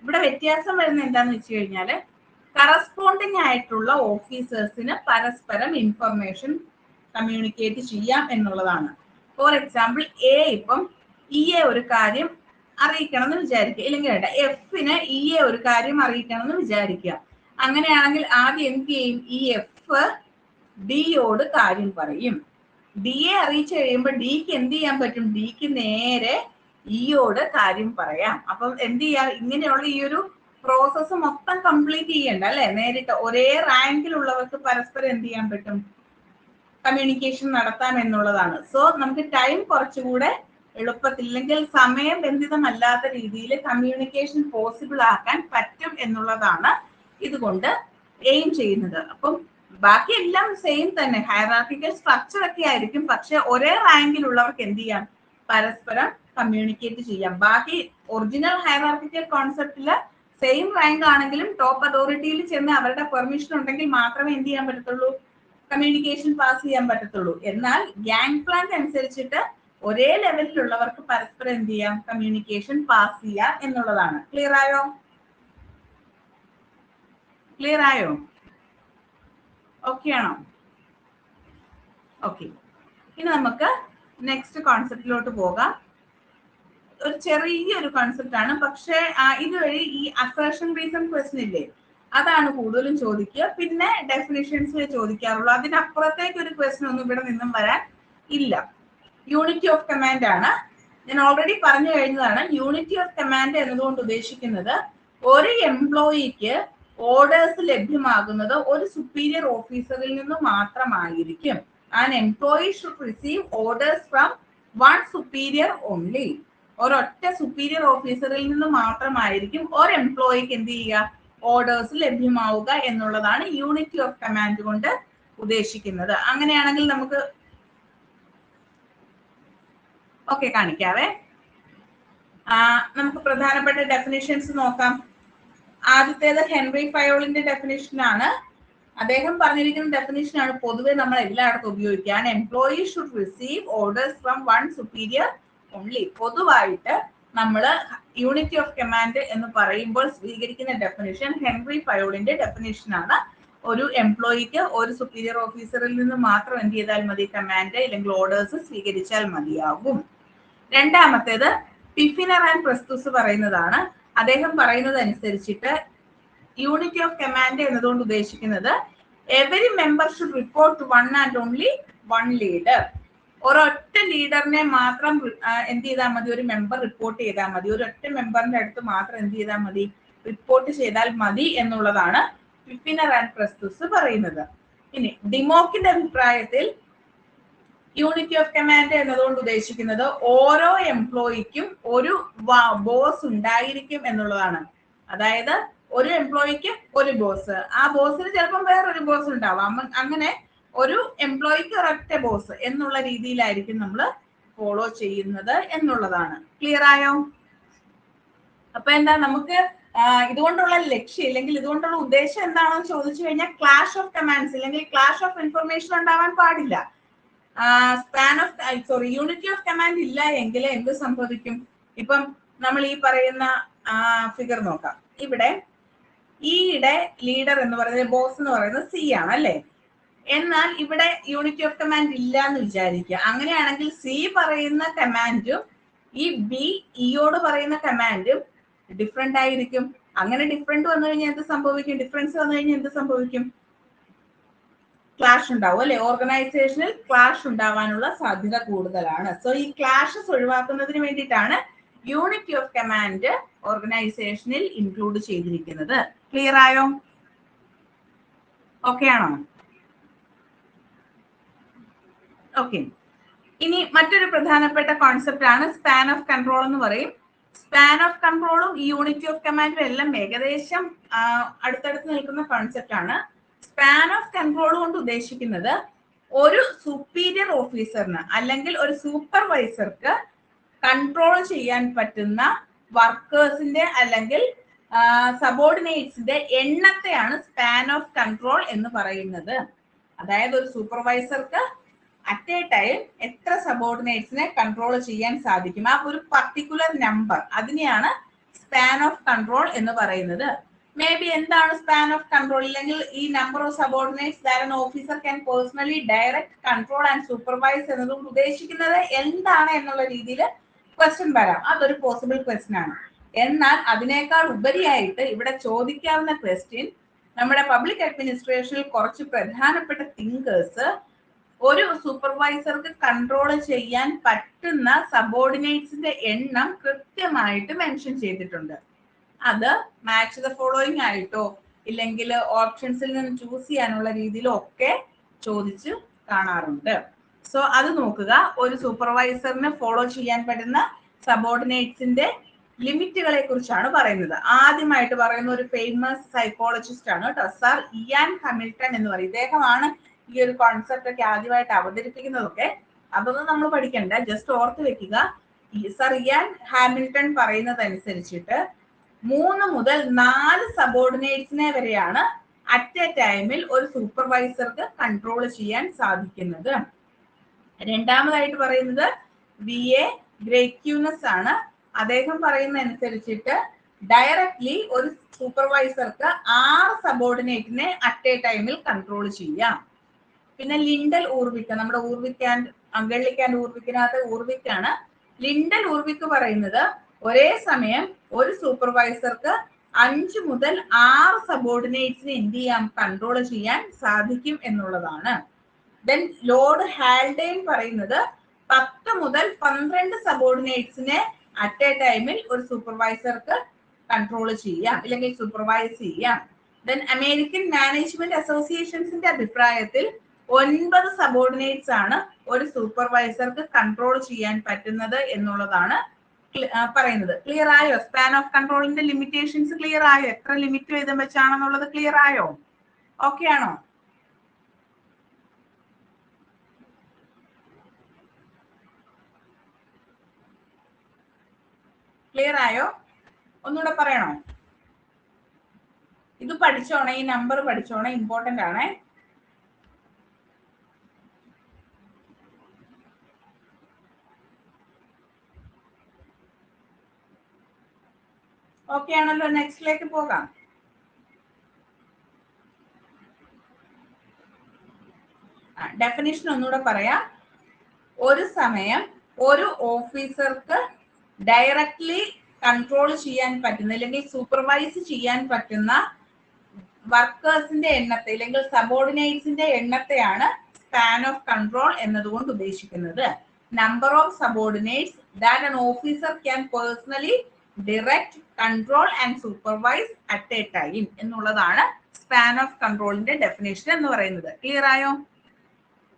ഇവിടെ വ്യത്യാസം വരുന്നത് എന്താണെന്ന് വെച്ച് കഴിഞ്ഞാല് കറസ്പോണ്ടിങ് ആയിട്ടുള്ള ഓഫീസേഴ്സിന് പരസ്പരം ഇൻഫർമേഷൻ കമ്മ്യൂണിക്കേറ്റ് ചെയ്യാം എന്നുള്ളതാണ്. ഫോർ എക്സാമ്പിൾ, എ ഇപ്പം ഇ എ ഒരു കാര്യം അറിയിക്കണം എന്ന് വിചാരിക്കുക, ഇല്ലെങ്കിൽ വേണ്ട എഫിന് ഇ എ ഒരു കാര്യം അറിയിക്കണം എന്ന് വിചാരിക്കുക. അങ്ങനെയാണെങ്കിൽ ആദ്യം എന്ത് ചെയ്യും? ഈ എഫ് ഡിയോട് കാര്യം പറയും. ഡിയെ അറിയിച്ചു കഴിയുമ്പോൾ ഡിക്ക് എന്ത് ചെയ്യാൻ പറ്റും? ഡിക്ക് നേരെ ഇയോട് കാര്യം പറയാം. അപ്പം എന്ത് ചെയ്യാം? ഇങ്ങനെയുള്ള ഈ ഒരു പ്രോസസ്സ് മൊത്തം കംപ്ലീറ്റ് ചെയ്യണ്ട അല്ലെ? നേരിട്ട് ഒരേ റാങ്കിലുള്ളവർക്ക് പരസ്പരം എന്ത് ചെയ്യാൻ പറ്റും? കമ്മ്യൂണിക്കേഷൻ നടത്താം എന്നുള്ളതാണ്. സോ നമുക്ക് ടൈം കുറച്ചുകൂടെ എളുപ്പത്തിൽ, അല്ലെങ്കിൽ സമയബന്ധിതമല്ലാത്ത രീതിയിൽ കമ്മ്യൂണിക്കേഷൻ പോസിബിൾ ആക്കാൻ പറ്റും എന്നുള്ളതാണ് ഇതുകൊണ്ട് എയിം ചെയ്യുന്നത്. അപ്പം ബാക്കി എല്ലാം സെയിം തന്നെ, ഹയറാർക്കിക്കൽ സ്ട്രക്ചർ ഒക്കെ ആയിരിക്കും. പക്ഷെ ഒരേ റാങ്കിലുള്ളവർക്ക് എന്ത് ചെയ്യാം? പരസ്പരം കമ്മ്യൂണിക്കേറ്റ് ചെയ്യാം. ബാക്കി ഒറിജിനൽ ഹയറാർക്കിക്കൽ കോൺസെപ്റ്റില് സെയിം റാങ്ക് ആണെങ്കിലും ടോപ്പ് അതോറിറ്റിയിൽ ചെന്ന് അവരുടെ പെർമിഷൻ ഉണ്ടെങ്കിൽ മാത്രമേ എന്ത് ചെയ്യാൻ പറ്റത്തുള്ളൂ? കമ്മ്യൂണിക്കേഷൻ പാസ് ചെയ്യാൻ പറ്റത്തുള്ളൂ. എന്നാൽ ഗ്യാങ് പ്ലാങ്ക് അനുസരിച്ചിട്ട് ഒരേ ലെവലിലുള്ളവർക്ക് പരസ്പരം എന്ത് ചെയ്യാം? കമ്മ്യൂണിക്കേഷൻ പാസ് ചെയ്യാം എന്നുള്ളതാണ്. ക്ലിയർ ആയോ? ക്ലിയർ ആയോ? ഓക്കെ ആണോ? ഓക്കെ, ഇനി നമുക്ക് നെക്സ്റ്റ് കോൺസെപ്റ്റിലോട്ട് പോകാം. ഒരു ചെറിയൊരു കോൺസെപ്റ്റ് ആണ്, പക്ഷെ ഇതുവഴി ഈ അസേർഷൻ റീസൺ ക്വസ്റ്റ്യൻ ഇല്ലേ, അതാണ് കൂടുതലും ചോദിക്കുക. പിന്നെ ഡെഫിനിഷൻസ് ചോദിക്കാറുള്ളൂ. അതിനപ്പുറത്തേക്ക് ഒരു ക്വസ്റ്റ്യൻ ഒന്നും ഇവിടെ നിന്നും വരാൻ ഇല്ല. യൂണിറ്റി ഓഫ് കമാൻഡ് ആണ്. ഞാൻ ഓൾറെഡി പറഞ്ഞു കഴിഞ്ഞതാണ്. യൂണിറ്റി ഓഫ് കമാൻഡ് എന്നതുകൊണ്ട് ഉദ്ദേശിക്കുന്നത് ഒരു എംപ്ലോയിക്ക് ഓർഡേഴ്സ് ലഭ്യമാകുന്നത് ഒരു സുപ്പീരിയർ ഓഫീസറിൽ നിന്ന് മാത്രമായിരിക്കും. An employee should receive orders from one superior only. ഒരൊറ്റ സുപ്പീരിയർ ഓഫീസറിൽ നിന്ന് മാത്രമായിരിക്കും ഒരു എംപ്ലോയിക്ക് എന്ത് ചെയ്യുക? ഓർഡേഴ്സ് ലഭ്യമാവുക എന്നുള്ളതാണ് യൂണിറ്റി ഓഫ് കമാൻഡ് കൊണ്ട് ഉദ്ദേശിക്കുന്നത്. അങ്ങനെയാണെങ്കിൽ നമുക്ക് ഓക്കെ കാണിക്കാവേ. നമുക്ക് പ്രധാനപ്പെട്ട ഡെഫിനിഷൻസ് നോക്കാം. ആദ്യത്തേത് ഹെൻറി ഫയോളിന്റെ ഡെഫിനിഷൻ ആണ്. അദ്ദേഹം പറഞ്ഞിരിക്കുന്ന ഡെഫിനിഷൻ ആണ് പൊതുവെ നമ്മൾ എല്ലായിടത്തും ഉപയോഗിക്കുക. An employee should receive orders from one superior only. പൊതുവായിട്ട് നമ്മൾ യൂണിറ്റി ഓഫ് കമാൻഡ് എന്ന് പറയുമ്പോൾ സ്വീകരിക്കുന്ന ഡെഫിനിഷൻ ഹെൻറി ഫയോളിന്റെ ഡെഫിനിഷൻ ആണ്. ഒരു എംപ്ലോയിക്ക് ഒരു സുപ്പീരിയർ ഓഫീസറിൽ നിന്ന് മാത്രം എന്ത് ചെയ്താൽ മതി? കമാൻഡ് അല്ലെങ്കിൽ ഓർഡേഴ്സ് സ്വീകരിച്ചാൽ മതിയാകും. രണ്ടാമത്തേത് പിഫിനർ ആൻഡ് പ്രസ്തുസ് പറയുന്നതാണ്. അദ്ദേഹം പറയുന്നത് അനുസരിച്ചിട്ട് യൂണിറ്റി ഓഫ് കമാൻഡ് എന്നതുകൊണ്ട് ഉദ്ദേശിക്കുന്നത് every member should report one and only one leader. ഒരൊറ്റ ലീഡറിനെ മാത്രം എന്ത് ചെയ്താൽ മതി? ഒരു മെമ്പർ റിപ്പോർട്ട് ചെയ്താൽ മതി. ഒരൊറ്റ മെമ്പറിന്റെ അടുത്ത് മാത്രം എന്ത് ചെയ്താൽ മതി? റിപ്പോർട്ട് ചെയ്താൽ മതി എന്നുള്ളതാണ് പിഫിനർ ആൻഡ് പ്രസ്തുസ് പറയുന്നത്. ഇനി ഡിമോക്കിന്റെ അഭിപ്രായത്തിൽ യൂണിറ്റി ഓഫ് കമാൻഡ് എന്നതുകൊണ്ട് ഉദ്ദേശിക്കുന്നത് ഓരോ എംപ്ലോയിക്കും ഒരു ബോസ് ഉണ്ടായിരിക്കും എന്നുള്ളതാണ്. അതായത് ഒരു എംപ്ലോയിക്ക് ഒരു ബോസ്, ആ ബോസിന് ചിലപ്പോൾ വേറൊരു ബോസ് ഉണ്ടാവാം. അങ്ങനെ ഒരു എംപ്ലോയിക്ക് ഒരൊറ്റ ബോസ് എന്നുള്ള രീതിയിലായിരിക്കും നമ്മൾ ഫോളോ ചെയ്യുന്നത് എന്നുള്ളതാണ്. ക്ലിയർ ആയോ? അപ്പൊ എന്താ നമുക്ക് ഇതുകൊണ്ടുള്ള ലക്ഷ്യം അല്ലെങ്കിൽ ഇതുകൊണ്ടുള്ള ഉദ്ദേശം എന്താണെന്ന് ചോദിച്ചു കഴിഞ്ഞാൽ ക്ലാഷ് ഓഫ് കമാൻഡ്സ് അല്ലെങ്കിൽ ക്ലാഷ് ഓഫ് ഇൻഫർമേഷൻ ഉണ്ടാവാൻ പാടില്ല. യൂണിറ്റി ഓഫ് കമാൻഡ് ഇല്ല എങ്കിൽ എന്ത് സംഭവിക്കും? ഇപ്പം നമ്മൾ ഈ പറയുന്ന ഫിഗർ നോക്കാം. ഇവിടെ ഇയുടെ ലീഡർ എന്ന് പറയുന്നത് ബോസ് എന്ന് പറയുന്നത് സി ആണ് അല്ലെ. എന്നാൽ ഇവിടെ യൂണിറ്റി ഓഫ് കമാൻഡ് ഇല്ല എന്ന് വിചാരിക്കുക. അങ്ങനെയാണെങ്കിൽ സി പറയുന്ന കമാൻഡും ഈ ബി ഇയോട് പറയുന്ന കമാൻഡും ഡിഫറെന്റ് ആയിരിക്കും. അങ്ങനെ ഡിഫറെന്റ് വന്നു കഴിഞ്ഞാൽ എന്ത് സംഭവിക്കും? ഡിഫറൻസ് വന്നു കഴിഞ്ഞാൽ എന്ത് സംഭവിക്കും? ക്ലാഷ് ഉണ്ടാവും അല്ലെ. ഓർഗനൈസേഷനിൽ ക്ലാഷ് ഉണ്ടാവാനുള്ള സാധ്യത കൂടുതലാണ്. സോ ഈ ക്ലാഷസ് ഒഴിവാക്കുന്നതിന് വേണ്ടിയിട്ടാണ് യൂണിറ്റി ഓഫ് കമാൻഡ് ഓർഗനൈസേഷനിൽ ഇൻക്ലൂഡ് ചെയ്തിരിക്കുന്നത്. ക്ലിയർ ആയോ? ഓക്കെ ആണോ? ഓക്കെ. ഇനി മറ്റൊരു പ്രധാനപ്പെട്ട കോൺസെപ്റ്റ് ആണ് സ്പാൻ ഓഫ് കൺട്രോൾ എന്ന് പറയും. സ്പാൻ ഓഫ് കൺട്രോളും ഈ യൂണിറ്റി ഓഫ് കമാൻഡും എല്ലാം ഏകദേശം അടുത്തടുത്ത് നിൽക്കുന്ന കോൺസെപ്റ്റ് ആണ്. സ്പാൻ ഓഫ് കൺട്രോൾ കൊണ്ട് ഉദ്ദേശിക്കുന്നത് ഒരു സുപ്പീരിയർ ഓഫീസറിന് അല്ലെങ്കിൽ ഒരു സൂപ്പർവൈസർക്ക് കൺട്രോൾ ചെയ്യാൻ പറ്റുന്ന വർക്കേഴ്സിന്റെ അല്ലെങ്കിൽ സബോർഡിനേറ്റ്സിന്റെ എണ്ണത്തെയാണ് സ്പാൻ ഓഫ് കൺട്രോൾ എന്ന് പറയുന്നത്. അതായത് ഒരു സൂപ്പർവൈസർക്ക് അറ്റ് എ ടൈം എത്ര സബോർഡിനേറ്റ്സിനെ കൺട്രോൾ ചെയ്യാൻ സാധിക്കും, ആ ഒരു പർട്ടിക്കുലർ നമ്പർ, അതിനെയാണ് സ്പാൻ ഓഫ് കൺട്രോൾ എന്ന് പറയുന്നത്. മേ ബി എന്താണ് സ്പാൻ ഓഫ് കൺട്രോൾ? ഇല്ലെങ്കിൽ ഈ number of subordinates that an officer can personally direct control and supervise എന്നതുകൊണ്ട് ഉദ്ദേശിക്കുന്നത് എന്താണ് എന്നുള്ള രീതിയിൽ ക്വസ്റ്റ്യൻ വരാം. അതൊരു പോസിബിൾ ക്വസ്റ്റ്യൻ ആണ്. എന്നാൽ അതിനേക്കാൾ ഉപരിയായിട്ട് ഇവിടെ ചോദിക്കാവുന്ന ക്വസ്റ്റ്യൻ, നമ്മുടെ പബ്ലിക് അഡ്മിനിസ്ട്രേഷനിൽ കുറച്ച് പ്രധാനപ്പെട്ട തിങ്കേഴ്സ് ഒരു സൂപ്പർവൈസർക്ക് കൺട്രോൾ ചെയ്യാൻ പറ്റുന്ന സബോർഡിനേറ്റ്സിന്റെ എണ്ണം കൃത്യമായിട്ട് മെൻഷൻ ചെയ്തിട്ടുണ്ട്. അത് മാച്ച് ദ ഫോളോയിങ് ആയിട്ടോ ഇല്ലെങ്കിൽ ഓപ്ഷൻസിൽ നിന്ന് ചൂസ് ചെയ്യാനുള്ള രീതിയിലോ ഒക്കെ ചോദിച്ചു കാണാറുണ്ട്. സോ അത് നോക്കുക. ഒരു സൂപ്പർവൈസറിന് ഫോളോ ചെയ്യാൻ പറ്റുന്ന സബോർഡിനേറ്റ്സിന്റെ ലിമിറ്റുകളെ കുറിച്ചാണ് പറയുന്നത്. ആദ്യമായിട്ട് പറയുന്ന ഒരു ഫേമസ് സൈക്കോളജിസ്റ്റ് ആണ് കേട്ടോ, സർ ഇയാൻ ഹാമിൽട്ടൺ എന്ന് പറയും. ഇദ്ദേഹമാണ് ഈ ഒരു കോൺസെപ്റ്റ് ഒക്കെ ആദ്യമായിട്ട് അവതരിപ്പിക്കുന്നതൊക്കെ. അതൊന്നും നമ്മൾ പഠിക്കണ്ട, ജസ്റ്റ് ഓർത്ത് വെക്കുക. സർ ഇയാൻ ഹാമിൽട്ടൺ പറയുന്നത് അനുസരിച്ചിട്ട് 3 മുതൽ 4 സബോർഡിനേറ്റ്സിനെ വരെയാണ് അറ്റ് എ ടൈമിൽ ഒരു സൂപ്പർവൈസർക്ക് കൺട്രോൾ ചെയ്യാൻ സാധിക്കുന്നത്. രണ്ടാമതായിട്ട് പറയുന്നത് വി എ ഗ്രേക്യൂനസ് ആണ്. അദ്ദേഹം പറയുന്ന അനുസരിച്ചിട്ട് ഡയറക്ട്ലി ഒരു സൂപ്പർവൈസർക്ക് 6 സബോർഡിനേറ്റിനെ അറ്റ് എ ടൈമിൽ കൺട്രോൾ ചെയ്യാം. പിന്നെ ലിൻഡൽ ഊർവിക്ക്, നമ്മുടെ അങ്കള്ളിക്കാൻഡ് ഊർവിക്കിനകത്ത് ഊർവിക്കാണ്. ലിൻഡൽ ഊർവിക്ക് പറയുന്നത് ഒരേ സമയം ഒരു സൂപ്പർവൈസർക്ക് 5 മുതൽ 6 സബോർഡിനേറ്റ്സിനെ എന്ത് ചെയ്യാം, കൺട്രോൾ ചെയ്യാൻ സാധിക്കും എന്നുള്ളതാണ്. ദെൻ ലോർഡ് ഹാൽഡെയിൻ പറയുന്നത് 10 മുതൽ 12 സബോർഡിനേറ്റ്സിനെ അറ്റ് എ ടൈമിൽ ഒരു സൂപ്പർവൈസർക്ക് കൺട്രോൾ ചെയ്യാം അല്ലെങ്കിൽ സൂപ്പർവൈസ് ചെയ്യാം. ദെൻ അമേരിക്കൻ മാനേജ്മെന്റ് അസോസിയേഷൻസിന്റെ അഭിപ്രായത്തിൽ 9 സബോർഡിനേറ്റ്സ് ആണ് ഒരു സൂപ്പർവൈസർക്ക് കൺട്രോൾ ചെയ്യാൻ പറ്റുന്നത് എന്നുള്ളതാണ് പറയുന്നത്. ക്ലിയർ ആയോ? സ്പാൻ ഓഫ് കൺട്രോളിന്റെ ലിമിറ്റേഷൻസ് ക്ലിയർ ആയോ? എത്ര ലിമിറ്റ് വീതം വെച്ചാണെന്നുള്ളത് ക്ലിയർ ആയോ? ഓക്കെ ആണോ? ക്ലിയർ ആയോ? ഒന്നുകൂടെ പറയണോ? ഇത് പഠിച്ചോണേ, ഈ നമ്പർ പഠിച്ചോണേ, ഇമ്പോർട്ടന്റ് ആണേ. ഓക്കെ ആണല്ലോ, നെക്സ്റ്റിലേക്ക് പോകാം. ഡെഫിനിഷൻ ഒന്നുകൂടെ പറയാം. ഒരു സമയം ഒരു ഓഫീസർക്ക് ഡയറക്ട്ലി കൺട്രോൾ ചെയ്യാൻ പറ്റുന്ന അല്ലെങ്കിൽ സൂപ്പർവൈസ് ചെയ്യാൻ പറ്റുന്ന വർക്കേഴ്സിന്റെ എണ്ണത്തെ അല്ലെങ്കിൽ സബോർഡിനേറ്റ്സിന്റെ എണ്ണത്തെയാണ് സ്പാൻ ഓഫ് കൺട്രോൾ എന്നതുകൊണ്ട് ഉദ്ദേശിക്കുന്നത്. Number of subordinates that an officer can personally direct control and supervise at A time എന്നുള്ളതാണ് സ്പാൻ ഓഫ് കൺട്രോളിന്റെ ഡെഫിനേഷൻ എന്ന് പറയുന്നത്. ക്ലിയർ ആയോ?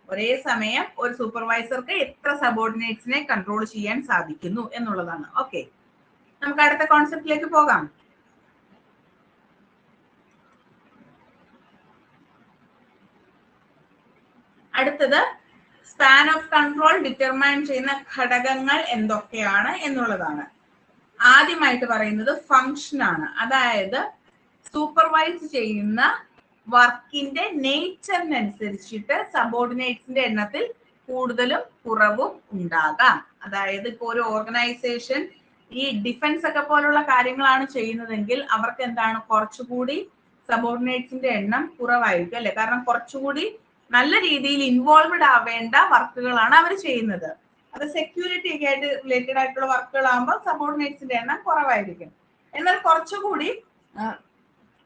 ഒരേ സമയം ഒരു സൂപ്പർവൈസർക്ക് എത്ര സബോർഡിനേറ്റ്സിനെ കൺട്രോൾ ചെയ്യാൻ സാധിക്കുന്നു എന്നുള്ളതാണ്. ഓക്കെ, നമുക്ക് അടുത്ത കോൺസെപ്റ്റിലേക്ക് പോകാം. അടുത്തത് സ്പാൻ ഓഫ് കൺട്രോൾ ഡിറ്റർമൈൻ ചെയ്യുന്ന ഘടകങ്ങൾ എന്തൊക്കെയാണ് എന്നുള്ളതാണ്. ആദ്യമായിട്ട് പറയുന്നത് ഫങ്ഷൻ ആണ്. അതായത് സൂപ്പർവൈസ് ചെയ്യുന്ന വർക്കിന്റെ നേച്ചറിനനുസരിച്ചിട്ട് സബോർഡിനേറ്റ്സിന്റെ എണ്ണത്തിൽ കൂടുതലും കുറവും ഉണ്ടാകാം. അതായത് ഇപ്പോൾ ഒരു ഓർഗനൈസേഷൻ ഈ ഡിഫൻസ് ഒക്കെ പോലുള്ള കാര്യങ്ങളാണ് ചെയ്യുന്നതെങ്കിൽ അവർക്ക് എന്താണ് കുറച്ചുകൂടി സബോർഡിനേറ്റ്സിന്റെ എണ്ണം കുറവായിരിക്കും അല്ലെ. കാരണം കുറച്ചുകൂടി നല്ല രീതിയിൽ ഇൻവോൾവ്ഡ് ആവേണ്ട വർക്കുകളാണ് അവർ ചെയ്യുന്നത്. അത് സെക്യൂരിറ്റി ഒക്കെ ആയിട്ട് റിലേറ്റഡ് ആയിട്ടുള്ള വർക്കുകളാകുമ്പോൾ സബോർഡിനേറ്റ്സിന്റെ എണ്ണം കുറവായിരിക്കും. എന്നാൽ കുറച്ചുകൂടി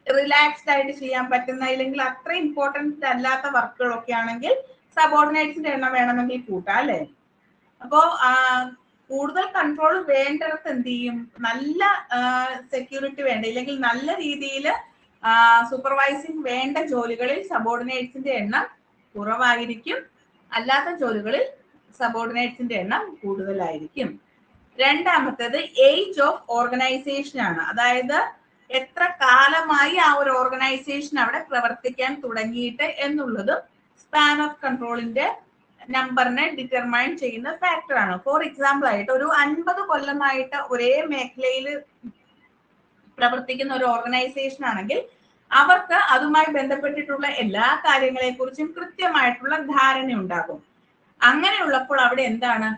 റിലാക്സ്ഡ് ആയിട്ട് ചെയ്യാൻ പറ്റുന്ന അല്ലെങ്കിൽ അത്ര ഇമ്പോർട്ടൻറ്റ് അല്ലാത്ത വർക്കുകളൊക്കെ ആണെങ്കിൽ സബോർഡിനേറ്റ്സിന്റെ എണ്ണം വേണമെങ്കിൽ കൂട്ടാം അല്ലെ. അപ്പോ കൂടുതൽ കൺട്രോൾ വേണ്ടിടത്ത് എന്ത് ചെയ്യും, നല്ല സെക്യൂരിറ്റി വേണ്ട ഇല്ലെങ്കിൽ നല്ല രീതിയിൽ സൂപ്പർവൈസിങ് വേണ്ട ജോലികളിൽ സബോർഡിനേറ്റ്സിന്റെ എണ്ണം കുറവായിരിക്കും. അല്ലാത്ത ജോലികളിൽ സബോർഡിനേറ്റ്സിന്റെ എണ്ണം കൂടുതലായിരിക്കും. രണ്ടാമത്തേത് ഏജ് ഓഫ് ഓർഗനൈസേഷൻ ആണ്. അതായത് എത്ര കാലമായി ആ ഒരു ഓർഗനൈസേഷൻ അവിടെ പ്രവർത്തിക്കാൻ തുടങ്ങിയിട്ട് എന്നുള്ളത് സ്പാൻ ഓഫ് കൺട്രോളിന്റെ നമ്പറിനെ ഡിറ്റർമൈൻ ചെയ്യുന്ന ഫാക്ടറാണ്. ഫോർ എക്സാമ്പിൾ ആയിട്ട് ഒരു 50 കൊല്ലമായിട്ട് ഒരേ മേഖലയിൽ പ്രവർത്തിക്കുന്ന ഒരു ഓർഗനൈസേഷൻ ആണെങ്കിൽ അവർക്ക് അതുമായി ബന്ധപ്പെട്ടിട്ടുള്ള എല്ലാ കാര്യങ്ങളെ കുറിച്ചും കൃത്യമായിട്ടുള്ള ധാരണ ഉണ്ടാകും. അങ്ങനെയുള്ളപ്പോൾ അവിടെ എന്താണ്,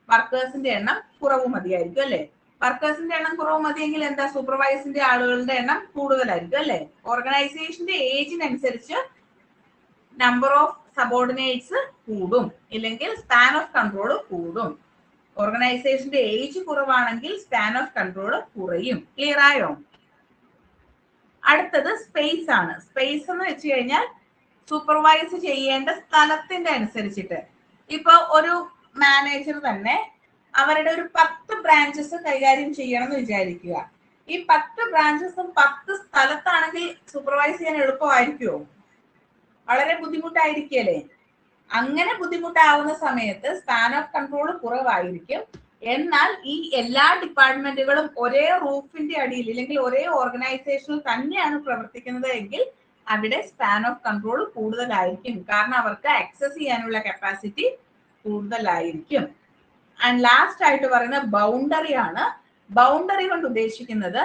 വർക്കേഴ്സിന്റെ എണ്ണം കുറവ് മതിയായിരിക്കും അല്ലെ. വർക്കേഴ്സിന്റെ എണ്ണം കുറവ് മതിയെങ്കിൽ എന്താ, സൂപ്പർവൈസിന്റെ ആളുകളുടെ എണ്ണം കൂടുതലായിരിക്കും അല്ലെ. ഓർഗനൈസേഷന്റെ ഏജിനനുസരിച്ച് നമ്പർ ഓഫ് സബോർഡിനേറ്റ്സ് കൂടും, ഇല്ലെങ്കിൽ സ്പാൻ ഓഫ് കൺട്രോൾ കൂടും. ഓർഗനൈസേഷന്റെ ഏജ് കുറവാണെങ്കിൽ സ്പാൻ ഓഫ് കൺട്രോൾ കുറയും. ക്ലിയർ ആയോ? അടുത്തത് സ്പേസ് ആണ്. സ്പേസ് എന്ന് വെച്ച് കഴിഞ്ഞാൽ സൂപ്പർവൈസ് ചെയ്യേണ്ട സ്ഥലത്തിന്റെ അനുസരിച്ചിട്ട്. ഇപ്പൊ ഒരു മാനേജർ തന്നെ അവരുടെ ഒരു 10 ബ്രാഞ്ചസ് കൈകാര്യം ചെയ്യണം എന്ന് വിചാരിക്കുക. ഈ 10 ബ്രാഞ്ചസും 10 സ്ഥലത്താണെങ്കിൽ സൂപ്പർവൈസ് ചെയ്യാൻ എളുപ്പമായിരിക്കുമോ? വളരെ ബുദ്ധിമുട്ടായിരിക്കല്ലേ. അങ്ങനെ ബുദ്ധിമുട്ടാവുന്ന സമയത്ത് സ്പാൻ ഓഫ് കൺട്രോൾ കുറവായിരിക്കും. എന്നാൽ ഈ എല്ലാ ഡിപ്പാർട്ട്മെന്റുകളും ഒരേ റൂഫിന്റെ അടിയിൽ അല്ലെങ്കിൽ ഒരേ ഓർഗനൈസേഷനിൽ തന്നെയാണ് പ്രവർത്തിക്കുന്നത് എങ്കിൽ അവിടെ സ്പാൻ ഓഫ് കൺട്രോൾ കൂടുതലായിരിക്കും. കാരണം അവർക്ക് ആക്സസ് ചെയ്യാനുള്ള കപ്പാസിറ്റി കൂടുതലായിരിക്കും. ആൻഡ് ലാസ്റ്റ് ആയിട്ട് പറയുന്നത് ബൗണ്ടറി ആണ്. ബൗണ്ടറി കൊണ്ട് ഉദ്ദേശിക്കുന്നത്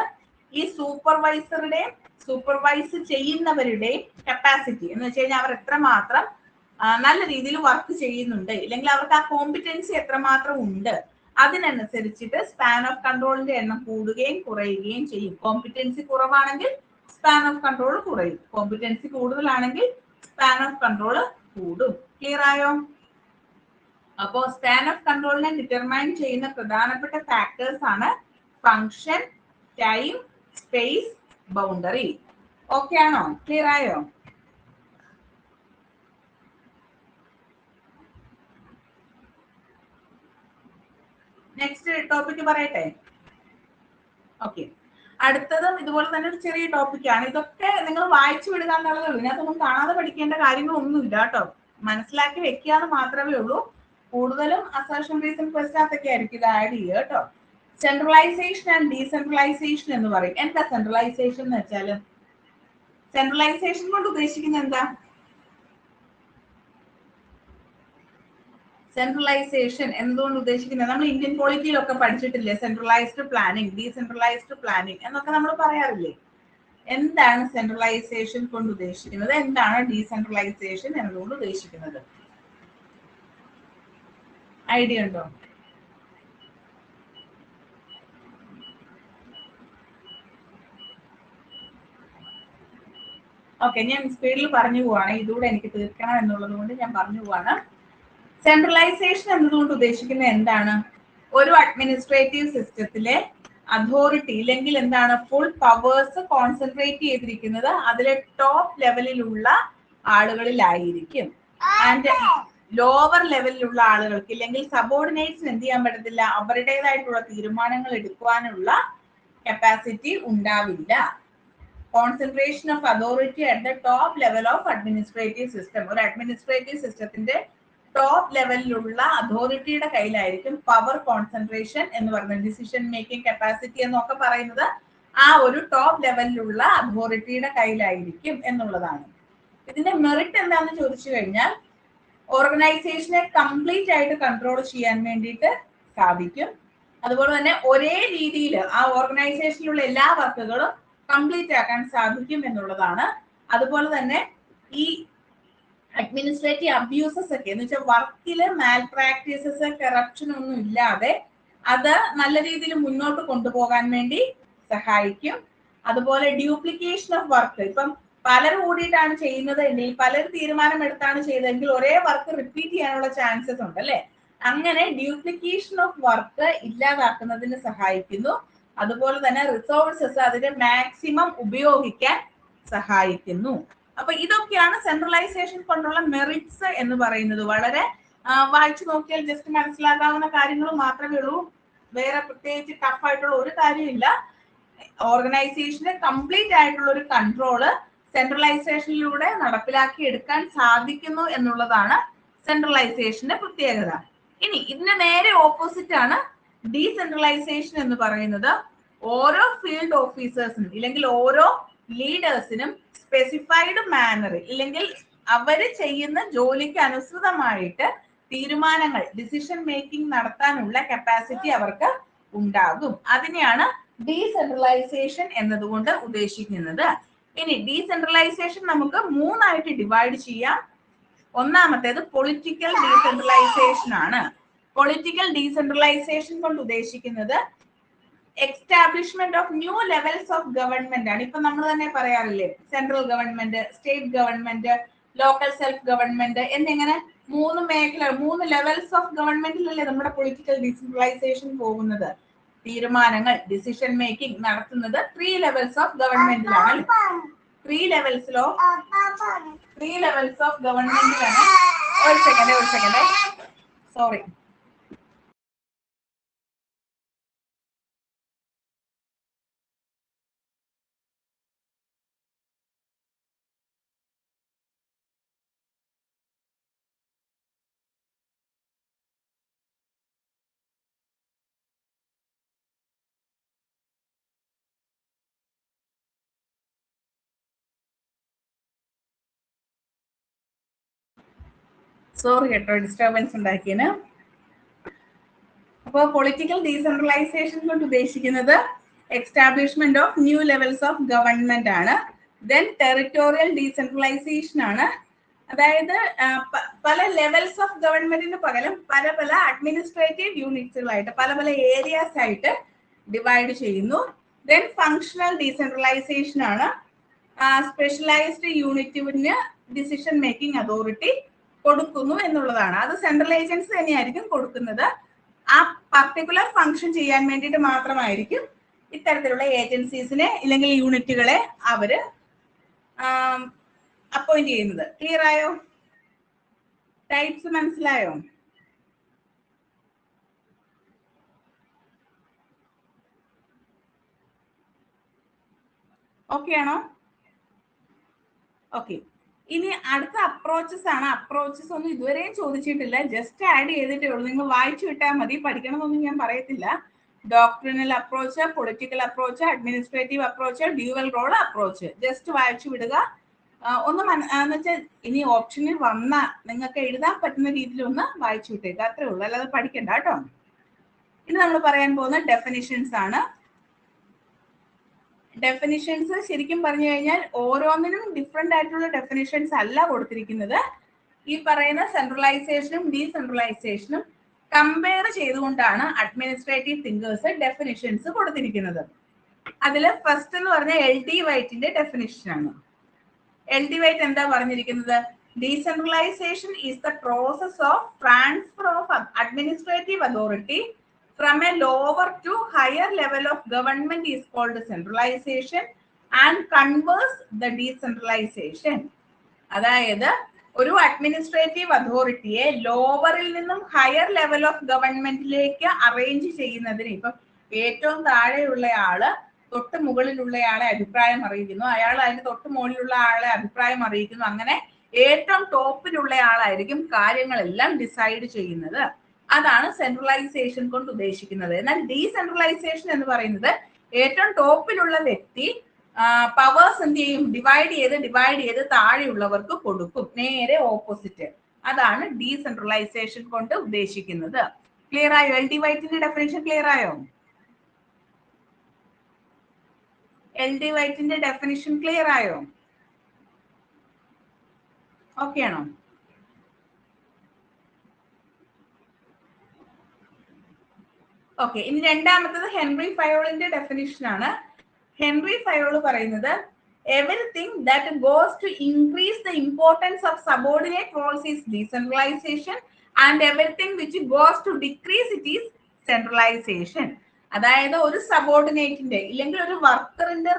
ഈ സൂപ്പർവൈസറുടെയും സൂപ്പർവൈസ് ചെയ്യുന്നവരുടെയും കപ്പാസിറ്റി എന്ന് വെച്ച് കഴിഞ്ഞാൽ അവർ എത്രമാത്രം നല്ല രീതിയിൽ വർക്ക് ചെയ്യുന്നുണ്ട്, ഇല്ലെങ്കിൽ അവർക്ക് ആ കോമ്പിറ്റൻസി എത്രമാത്രം ഉണ്ട്, അതിനനുസരിച്ചിട്ട് സ്പാൻ ഓഫ് കൺട്രോളിന്റെ എണ്ണം കൂടുകയും കുറയുകയും ചെയ്യും. കോമ്പിറ്റൻസി കുറവാണെങ്കിൽ സ്പാൻ ഓഫ് കൺട്രോൾ കുറയും, കോമ്പിറ്റൻസി കൂടുതലാണെങ്കിൽ സ്പാൻ ഓഫ് കൺട്രോൾ കൂടും. ക്ലിയർ ആയോ? അപ്പോ സ്പാൻ ഓഫ് കൺട്രോളിനെ ഡിറ്റർമൈൻ ചെയ്യുന്ന പ്രധാനപ്പെട്ട ഫാക്ടേഴ്സ് ആണ് function, time, space, boundary. Okay ആണോ? ക്ലിയർ ആയോ? നെക്സ്റ്റ് ടോപ്പിക് പറയട്ടെ. ഓക്കെ, അടുത്തതും ഇതുപോലെ തന്നെ ഒരു ചെറിയ ടോപ്പിക്കാണ്. ഇതൊക്കെ നിങ്ങൾ വായിച്ചു വിടുക എന്നുള്ളതേ ഉള്ളൂ. ഇതിനകത്തൊന്നും കാണാതെ പഠിക്കേണ്ട കാര്യങ്ങളൊന്നുമില്ല കേട്ടോ. മനസ്സിലാക്കി വെക്കാന്ന് മാത്രമേ ഉള്ളൂ. കൂടുതലും അസർഷൻ റീസൺ ക്വസ്റ്റ്യൻസൊക്കെ ആയിരിക്കും ഇത് ആഡ് ചെയ്യുക കേട്ടോ. സെൻട്രലൈസേഷൻ ആൻഡ് ഡീസെൻട്രലൈസേഷൻ എന്ന് പറയും. എന്താ സെൻട്രലൈസേഷൻ എന്ന് വെച്ചാൽ? സെൻട്രലൈസേഷൻ കൊണ്ട് ഉദ്ദേശിക്കുന്നത് എന്താ? സെൻട്രലൈസേഷൻ എന്തുകൊണ്ട് ഉദ്ദേശിക്കുന്നത്? നമ്മൾ ഇന്ത്യൻ പോളിറ്റിയിലൊക്കെ പഠിച്ചിട്ടില്ലേ, സെൻട്രലൈസ്ഡ് പ്ലാനിങ്, ഡീസെൻട്രലൈസ്ഡ് പ്ലാനിങ് എന്നൊക്കെ നമ്മൾ പറയാറില്ലേ. എന്താണ് സെൻട്രലൈസേഷൻ കൊണ്ട് ഉദ്ദേശിക്കുന്നത്? എന്താണ് ഡീസെൻട്രലൈസേഷൻ എന്നതുകൊണ്ട് ഉദ്ദേശിക്കുന്നത്? ഐഡിയ ഉണ്ടോ? ഓക്കെ, ഞാൻ സ്പീഡിൽ പറഞ്ഞു പോവാണ്. ഇതുകൂടെ എനിക്ക് തീർക്കണം എന്നുള്ളത് കൊണ്ട് ഞാൻ പറഞ്ഞു പോവാണ്. സെൻട്രലൈസേഷൻ എന്നതുകൊണ്ട് ഉദ്ദേശിക്കുന്നത് എന്താണ്? ഒരു അഡ്മിനിസ്ട്രേറ്റീവ് സിസ്റ്റത്തിലെ അതോറിറ്റി ഇല്ലെങ്കിൽ എന്താണ്, ഫുൾ പവേഴ്സ് കോൺസെൻട്രേറ്റ് ചെയ്തിരിക്കുന്നത് അതിലെ ടോപ്പ് ലെവലിലുള്ള ആളുകളിലായിരിക്കും. ആൻഡ് ലോവർ ലെവലിലുള്ള ആളുകൾക്ക് ഇല്ലെങ്കിൽ സബോർഡിനേറ്റ്സിന് എന്ത് ചെയ്യാൻ പറ്റത്തില്ല, അവരുടേതായിട്ടുള്ള തീരുമാനങ്ങൾ എടുക്കുവാനുള്ള കപ്പാസിറ്റി ഉണ്ടാവില്ല. Concentration of authority at the top level of administrative system. ഒരു അഡ്മിനിസ്ട്രേറ്റീവ് സിസ്റ്റത്തിന്റെ ടോപ്പ് ലെവലിലുള്ള അതോറിറ്റിയുടെ കയ്യിലായിരിക്കും പവർ കോൺസെൻട്രേഷൻ എന്ന് പറയുന്നത്. ഡിസിഷൻ മേക്കിംഗ് കപ്പാസിറ്റി എന്നൊക്കെ പറയുന്നത് ആ ഒരു ടോപ്പ് ലെവലിലുള്ള അതോറിറ്റിയുടെ കയ്യിലായിരിക്കും എന്നുള്ളതാണ്. ഇതിന്റെ മെറിറ്റ് എന്താണെന്ന് ചോദിച്ചു കഴിഞ്ഞാൽ ഓർഗനൈസേഷനെ കംപ്ലീറ്റ് ആയിട്ട് കൺട്രോൾ ചെയ്യാൻ വേണ്ടിയിട്ട് സാധിക്കും. അതുപോലെ തന്നെ ഒരേ രീതിയിൽ ആ ഓർഗനൈസേഷനിലുള്ള എല്ലാ വർക്കുകളും കംപ്ലീറ്റ് ആക്കാൻ സാധിക്കും എന്നുള്ളതാണ്. അതുപോലെ തന്നെ ഈ അഡ്മിനിസ്ട്രേറ്റീവ് അബ്യൂസസ് ഒക്കെ എന്ന് വെച്ചാൽ വർക്കില് മാൽ പ്രാക്ടീസസ് കറപ്ഷൻ ഒന്നും ഇല്ലാതെ അത് നല്ല രീതിയിൽ മുന്നോട്ട് കൊണ്ടുപോകാൻ വേണ്ടി സഹായിക്കും. അതുപോലെ ഡ്യൂപ്ലിക്കേഷൻ ഓഫ് വർക്ക്, ഇപ്പം പലരും കൂടിയിട്ടാണ് ചെയ്യുന്നത് എങ്കിൽ പലരും തീരുമാനം എടുത്താണ് ചെയ്തതെങ്കിൽ ഒരേ വർക്ക് റിപ്പീറ്റ് ചെയ്യാനുള്ള ചാൻസസ് ഉണ്ട് അല്ലെ. അങ്ങനെ ഡ്യൂപ്ലിക്കേഷൻ ഓഫ് വർക്ക് ഇല്ലാതാക്കുന്നതിന് സഹായിക്കുന്നു. അതുപോലെ തന്നെ റിസോഴ്സസ് അതിന്റെ മാക്സിമം ഉപയോഗിക്കാൻ സഹായിക്കുന്നു. അപ്പൊ ഇതൊക്കെയാണ് സെൻട്രലൈസേഷൻ കൊണ്ടുള്ള മെറിറ്റ്സ് എന്ന് പറയുന്നത്. വളരെ വായിച്ചു നോക്കിയാൽ ജസ്റ്റ് മനസ്സിലാക്കാവുന്ന കാര്യങ്ങൾ മാത്രമേ ഉള്ളൂ. വേറെ പ്രത്യേകിച്ച് ടഫ് ആയിട്ടുള്ള ഒരു കാര്യമില്ല. ഓർഗനൈസേഷന് കംപ്ലീറ്റ് ആയിട്ടുള്ള ഒരു കൺട്രോള് സെൻട്രലൈസേഷനിലൂടെ നടപ്പിലാക്കി എടുക്കാൻ സാധിക്കുന്നു എന്നുള്ളതാണ് സെൻട്രലൈസേഷന്റെ പ്രത്യേകത. ഇനി ഇതിന് നേരെ ഓപ്പോസിറ്റ് ആണ് ഡീസെൻട്രലൈസേഷൻ എന്ന് പറയുന്നത്. ഓരോ ഫീൽഡ് ഓഫീസേഴ്സിനും ഇല്ലെങ്കിൽ ഓരോ ലീഡേഴ്സിനും സ്പെസിഫൈഡ് മാനറിൽ ഇല്ലെങ്കിൽ അവര് ചെയ്യുന്ന ജോലിക്ക് അനുസൃതമായിട്ട് തീരുമാനങ്ങൾ ഡിസിഷൻ മേക്കിംഗ് നടത്താനുള്ള കപ്പാസിറ്റി അവർക്ക് ഉണ്ടാകും. അതിനെയാണ് ഡീസെൻട്രലൈസേഷൻ എന്നതുകൊണ്ട് ഉദ്ദേശിക്കുന്നത്. ഇനി ഡീസെൻട്രലൈസേഷൻ നമുക്ക് മൂന്നായിട്ട് ഡിവൈഡ് ചെയ്യാം. ഒന്നാമത്തേത് പൊളിറ്റിക്കൽ ഡീസെൻട്രലൈസേഷൻ ആണ്. പൊളിറ്റിക്കൽ ഡീസെൻട്രലൈസേഷൻ കൊണ്ട് ഉദ്ദേശിക്കുന്നത് establishment of new levels of government ആണ്. ഇപ്പൊ നമ്മൾ തന്നെ പറയാറില്ലേ, central government, state government, local self government എന്നിങ്ങനെ മൂന്ന് മേഖല, മൂന്ന് ലെവൽസ് ഓഫ് ഗവൺമെന്റിലല്ലേ നമ്മുടെ പൊളിറ്റിക്കൽ ഡീസെൻട്രലൈസേഷൻ പോകുന്നത്. തീരുമാനങ്ങൾ ഡിസിഷൻ മേക്കിംഗ് നടത്തുന്നത് 3 ലെവൽസ് ഓഫ് ഗവൺമെന്റിലാണ്. 3 ലെവൽസ് ഓഫ് ഗവൺമെന്റിലാണ്. ഒരു സെക്കൻഡ് സോറി. സോറി കേട്ടോ, ഡിസ്റ്റർബൻസ് ഉണ്ടാക്കിയതിന്. അപ്പോൾ പൊളിറ്റിക്കൽ ഡീസെൻട്രലൈസേഷൻ കൊണ്ട് ഉദ്ദേശിക്കുന്നത് establishment of new levels of government ആണ്. ദെൻ ടെറിട്ടോറിയൽ ഡീസെൻട്രലൈസേഷൻ ആണ്. അതായത് പല ലെവൽസ് ഓഫ് ഗവൺമെന്റിന് പകരം പല പല അഡ്മിനിസ്ട്രേറ്റീവ് യൂണിറ്റ്സുകളായിട്ട് പല പല ഏരിയാസ് ആയിട്ട് ഡിവൈഡ് ചെയ്യുന്നു. ദെൻ ഫങ്ഷണൽ ഡീസെൻട്രലൈസേഷൻ ആണ്. സ്പെഷ്യലൈസ്ഡ് യൂണിറ്റിന് ഡിസിഷൻ മേക്കിംഗ് അതോറിറ്റി കൊടുക്കുന്നു എന്നുള്ളതാണ്. അത് സെൻട്രൽ ഏജൻസി തന്നെയായിരിക്കും കൊടുക്കുന്നത്. ആ പർട്ടിക്കുലർ ഫംഗ്ഷൻ ചെയ്യാൻ വേണ്ടിയിട്ട് മാത്രമായിരിക്കും ഇത്തരത്തിലുള്ള ഏജൻസീസിനെ ഇല്ലെങ്കിൽ യൂണിറ്റുകളെ അവര് അപ്പോയിന്റ് ചെയ്യുന്നത്. ക്ലിയർ ആയോ? ടൈപ്സ് മനസ്സിലായോ? ഓക്കെ ആണോ? ഓക്കെ. ഇനി അടുത്ത അപ്രോച്ചസ് ആണ്. അപ്രോച്ചസ് ഒന്നും ഇതുവരെയും ചോദിച്ചിട്ടില്ല, ജസ്റ്റ് ആഡ് ചെയ്തിട്ടേ ഉള്ളൂ. നിങ്ങൾ വായിച്ചു വിട്ടാൽ മതി, പഠിക്കണമെന്നൊന്നും ഞാൻ പറയത്തില്ല. Doctrinal approach, political approach, administrative approach, dual role approach, just വായിച്ചു വിടുക. ഒന്ന് എന്ന് വെച്ചാൽ ഇനി ഓപ്ഷനിൽ വന്ന നിങ്ങൾക്ക് എഴുതാൻ പറ്റുന്ന രീതിയിൽ ഒന്ന് വായിച്ചു വിട്ടേക്കുക, അത്രേ ഉള്ളൂ, അല്ലാതെ പഠിക്കണ്ട കേട്ടോ. ഇനി നമ്മൾ പറയാൻ പോകുന്ന ഡെഫിനിഷൻസ് ആണ്. ഡെഫിനിഷൻസ് ശരിക്കും പറഞ്ഞു കഴിഞ്ഞാൽ ഓരോന്നിനും ഡിഫറെന്റ് ആയിട്ടുള്ള ഡെഫിനിഷൻസ് അല്ല കൊടുത്തിരിക്കുന്നത്. ഈ പറയുന്ന സെൻട്രലൈസേഷനും ഡീസെൻട്രലൈസേഷനും കമ്പയർ ചെയ്തുകൊണ്ടാണ് അഡ്മിനിസ്ട്രേറ്റീവ് തിങ്കേഴ്സ് ഡെഫിനിഷൻസ് കൊടുത്തിരിക്കുന്നത്. അതിൽ ഫസ്റ്റ് എന്ന് പറഞ്ഞാൽ LD വൈറ്റിന്റെ ഡെഫിനിഷൻ ആണ്. LD വൈറ്റ് എന്താ പറഞ്ഞിരിക്കുന്നത്? Decentralisation is the process of transfer of administrative authority from a lower to higher level of government is called centralization and converse the decentralization. അതായത് ഒരു അഡ്മിനിസ്ട്രേറ്റീവ് അതോറിറ്റിയെ ലോവറിൽ നിന്നും ഹയർ ലെവൽ ഓഫ് ഗവൺമെന്റിലേക്ക് അറേഞ്ച് ചെയ്യുന്നതിന്, ഇപ്പം ഏറ്റവും താഴെയുള്ള ആള് തൊട്ട് മുകളിലുള്ളയാളെ അഭിപ്രായം അറിയിക്കുന്നു, അയാൾ അതിന് തൊട്ട് മുകളിലുള്ള ആളെ അഭിപ്രായം അറിയിക്കുന്നു, അങ്ങനെ ഏറ്റവും ടോപ്പിലുള്ള ആളായിരിക്കും കാര്യങ്ങളെല്ലാം ഡിസൈഡ് ചെയ്യുന്നത്. അതാണ് സെൻട്രലൈസേഷൻ കൊണ്ട് ഉദ്ദേശിക്കുന്നത്. എന്നാൽ ഡീസെൻട്രലൈസേഷൻ എന്ന് പറയുന്നത് ഏറ്റവും ടോപ്പിലുള്ള വ്യക്തി പവേഴ്സ് എന്ത് ചെയ്യും? ഡിവൈഡ് ചെയ്ത് താഴെയുള്ളവർക്ക് കൊടുക്കും. നേരെ ഓപ്പോസിറ്റ്. അതാണ് ഡീസെൻട്രലൈസേഷൻ കൊണ്ട് ഉദ്ദേശിക്കുന്നത്. ക്ലിയർ ആയോ? എൽ ഡി വൈറ്റിന്റെ ഡെഫിനിഷൻ ക്ലിയർ ആയോ? എൽ ഡി വൈറ്റിന്റെ ഡെഫിനിഷൻ ക്ലിയർ ആയോ? ഓക്കെ ആണോ? ഓക്കെ, ഇനി രണ്ടാമത്തത് ഹെൻറി ഫയോളിന്റെ ഡെഫിനിഷൻ ആണ്. ഹെൻറി ഫയോൾ പറയുന്നത് everything that goes to increase the importance of subordinate roles is decentralization and everything which goes to decrease it is centralization. അതായത് ഒരു സബോർഡിനേറ്റിന്റെ ഇല്ലെങ്കിൽ ഒരു വർക്കറിന്റെ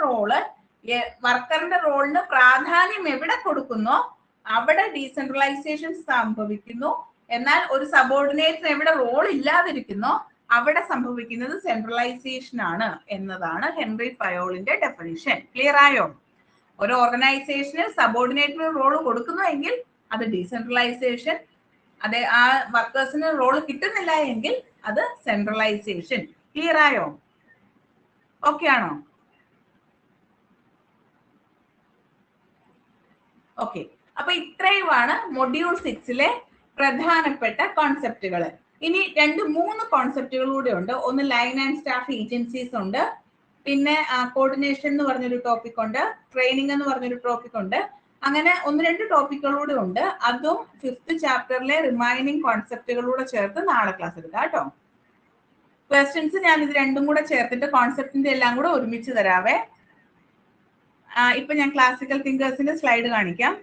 റോളിന് പ്രാധാന്യം എവിടെ കൊടുക്കുന്നോ അവിടെ ഡീസെൻട്രലൈസേഷൻ സംഭവിക്കുന്നു. എന്നാൽ ഒരു സബോർഡിനേറ്റിന് എവിടെ റോൾ ഇല്ലാതിരിക്കുന്നോ അവിടെ സംഭവിക്കുന്നത് സെൻട്രലൈസേഷൻ ആണ് എന്നതാണ് ഹെൻറി ഫയോളിന്റെ ഡെഫിനിഷൻ. ക്ലിയർ ആയോ? ഒരു ഓർഗനൈസേഷന് സബോർഡിനേറ്റിന് റോൾ കൊടുക്കുന്നുവെങ്കിൽ അത് ഡീസെൻട്രലൈസേഷൻ, അതെ ആ വർക്കേഴ്സിന് റോൾ കിട്ടുന്നില്ല എങ്കിൽ അത് സെൻട്രലൈസേഷൻ. ക്ലിയർ ആയോ? ഓക്കെ ആണോ? ഓക്കെ, അപ്പൊ ഇത്രയുമാണ് മൊഡ്യൂൾ 6-ലെ പ്രധാനപ്പെട്ട കോൺസെപ്റ്റുകൾ. ഇനി 2-3 കോൺസെപ്റ്റുകൾ കൂടെ ഉണ്ട്. ഒന്ന് ലൈൻ ആൻഡ് സ്റ്റാഫ് ഏജൻസീസ് ഉണ്ട്, പിന്നെ കോർഡിനേഷൻ എന്ന് പറഞ്ഞൊരു ടോപ്പിക് ഉണ്ട്, ട്രെയിനിങ് എന്ന് പറഞ്ഞൊരു ടോപ്പിക് ഉണ്ട്. അങ്ങനെ 1-2 ടോപ്പിക്കുകളൂടെ ഉണ്ട്. അതും 5th ചാപ്റ്ററിലെ റിമൈനിങ് കോൺസെപ്റ്റുകളൂടെ ചേർത്ത് നാളെ ക്ലാസ് എടുക്കാം കേട്ടോ. ക്വസ്റ്റ്യൻസ് ഞാൻ ഇത് രണ്ടും കൂടെ ചേർത്തിട്ട് കോൺസെപ്റ്റിന്റെ എല്ലാം കൂടെ ഒരുമിച്ച് തരാവേ. ഇപ്പൊ ഞാൻ ക്ലാസിക്കൽ തിങ്കേഴ്സിന്റെ സ്ലൈഡ് കാണിക്കാം.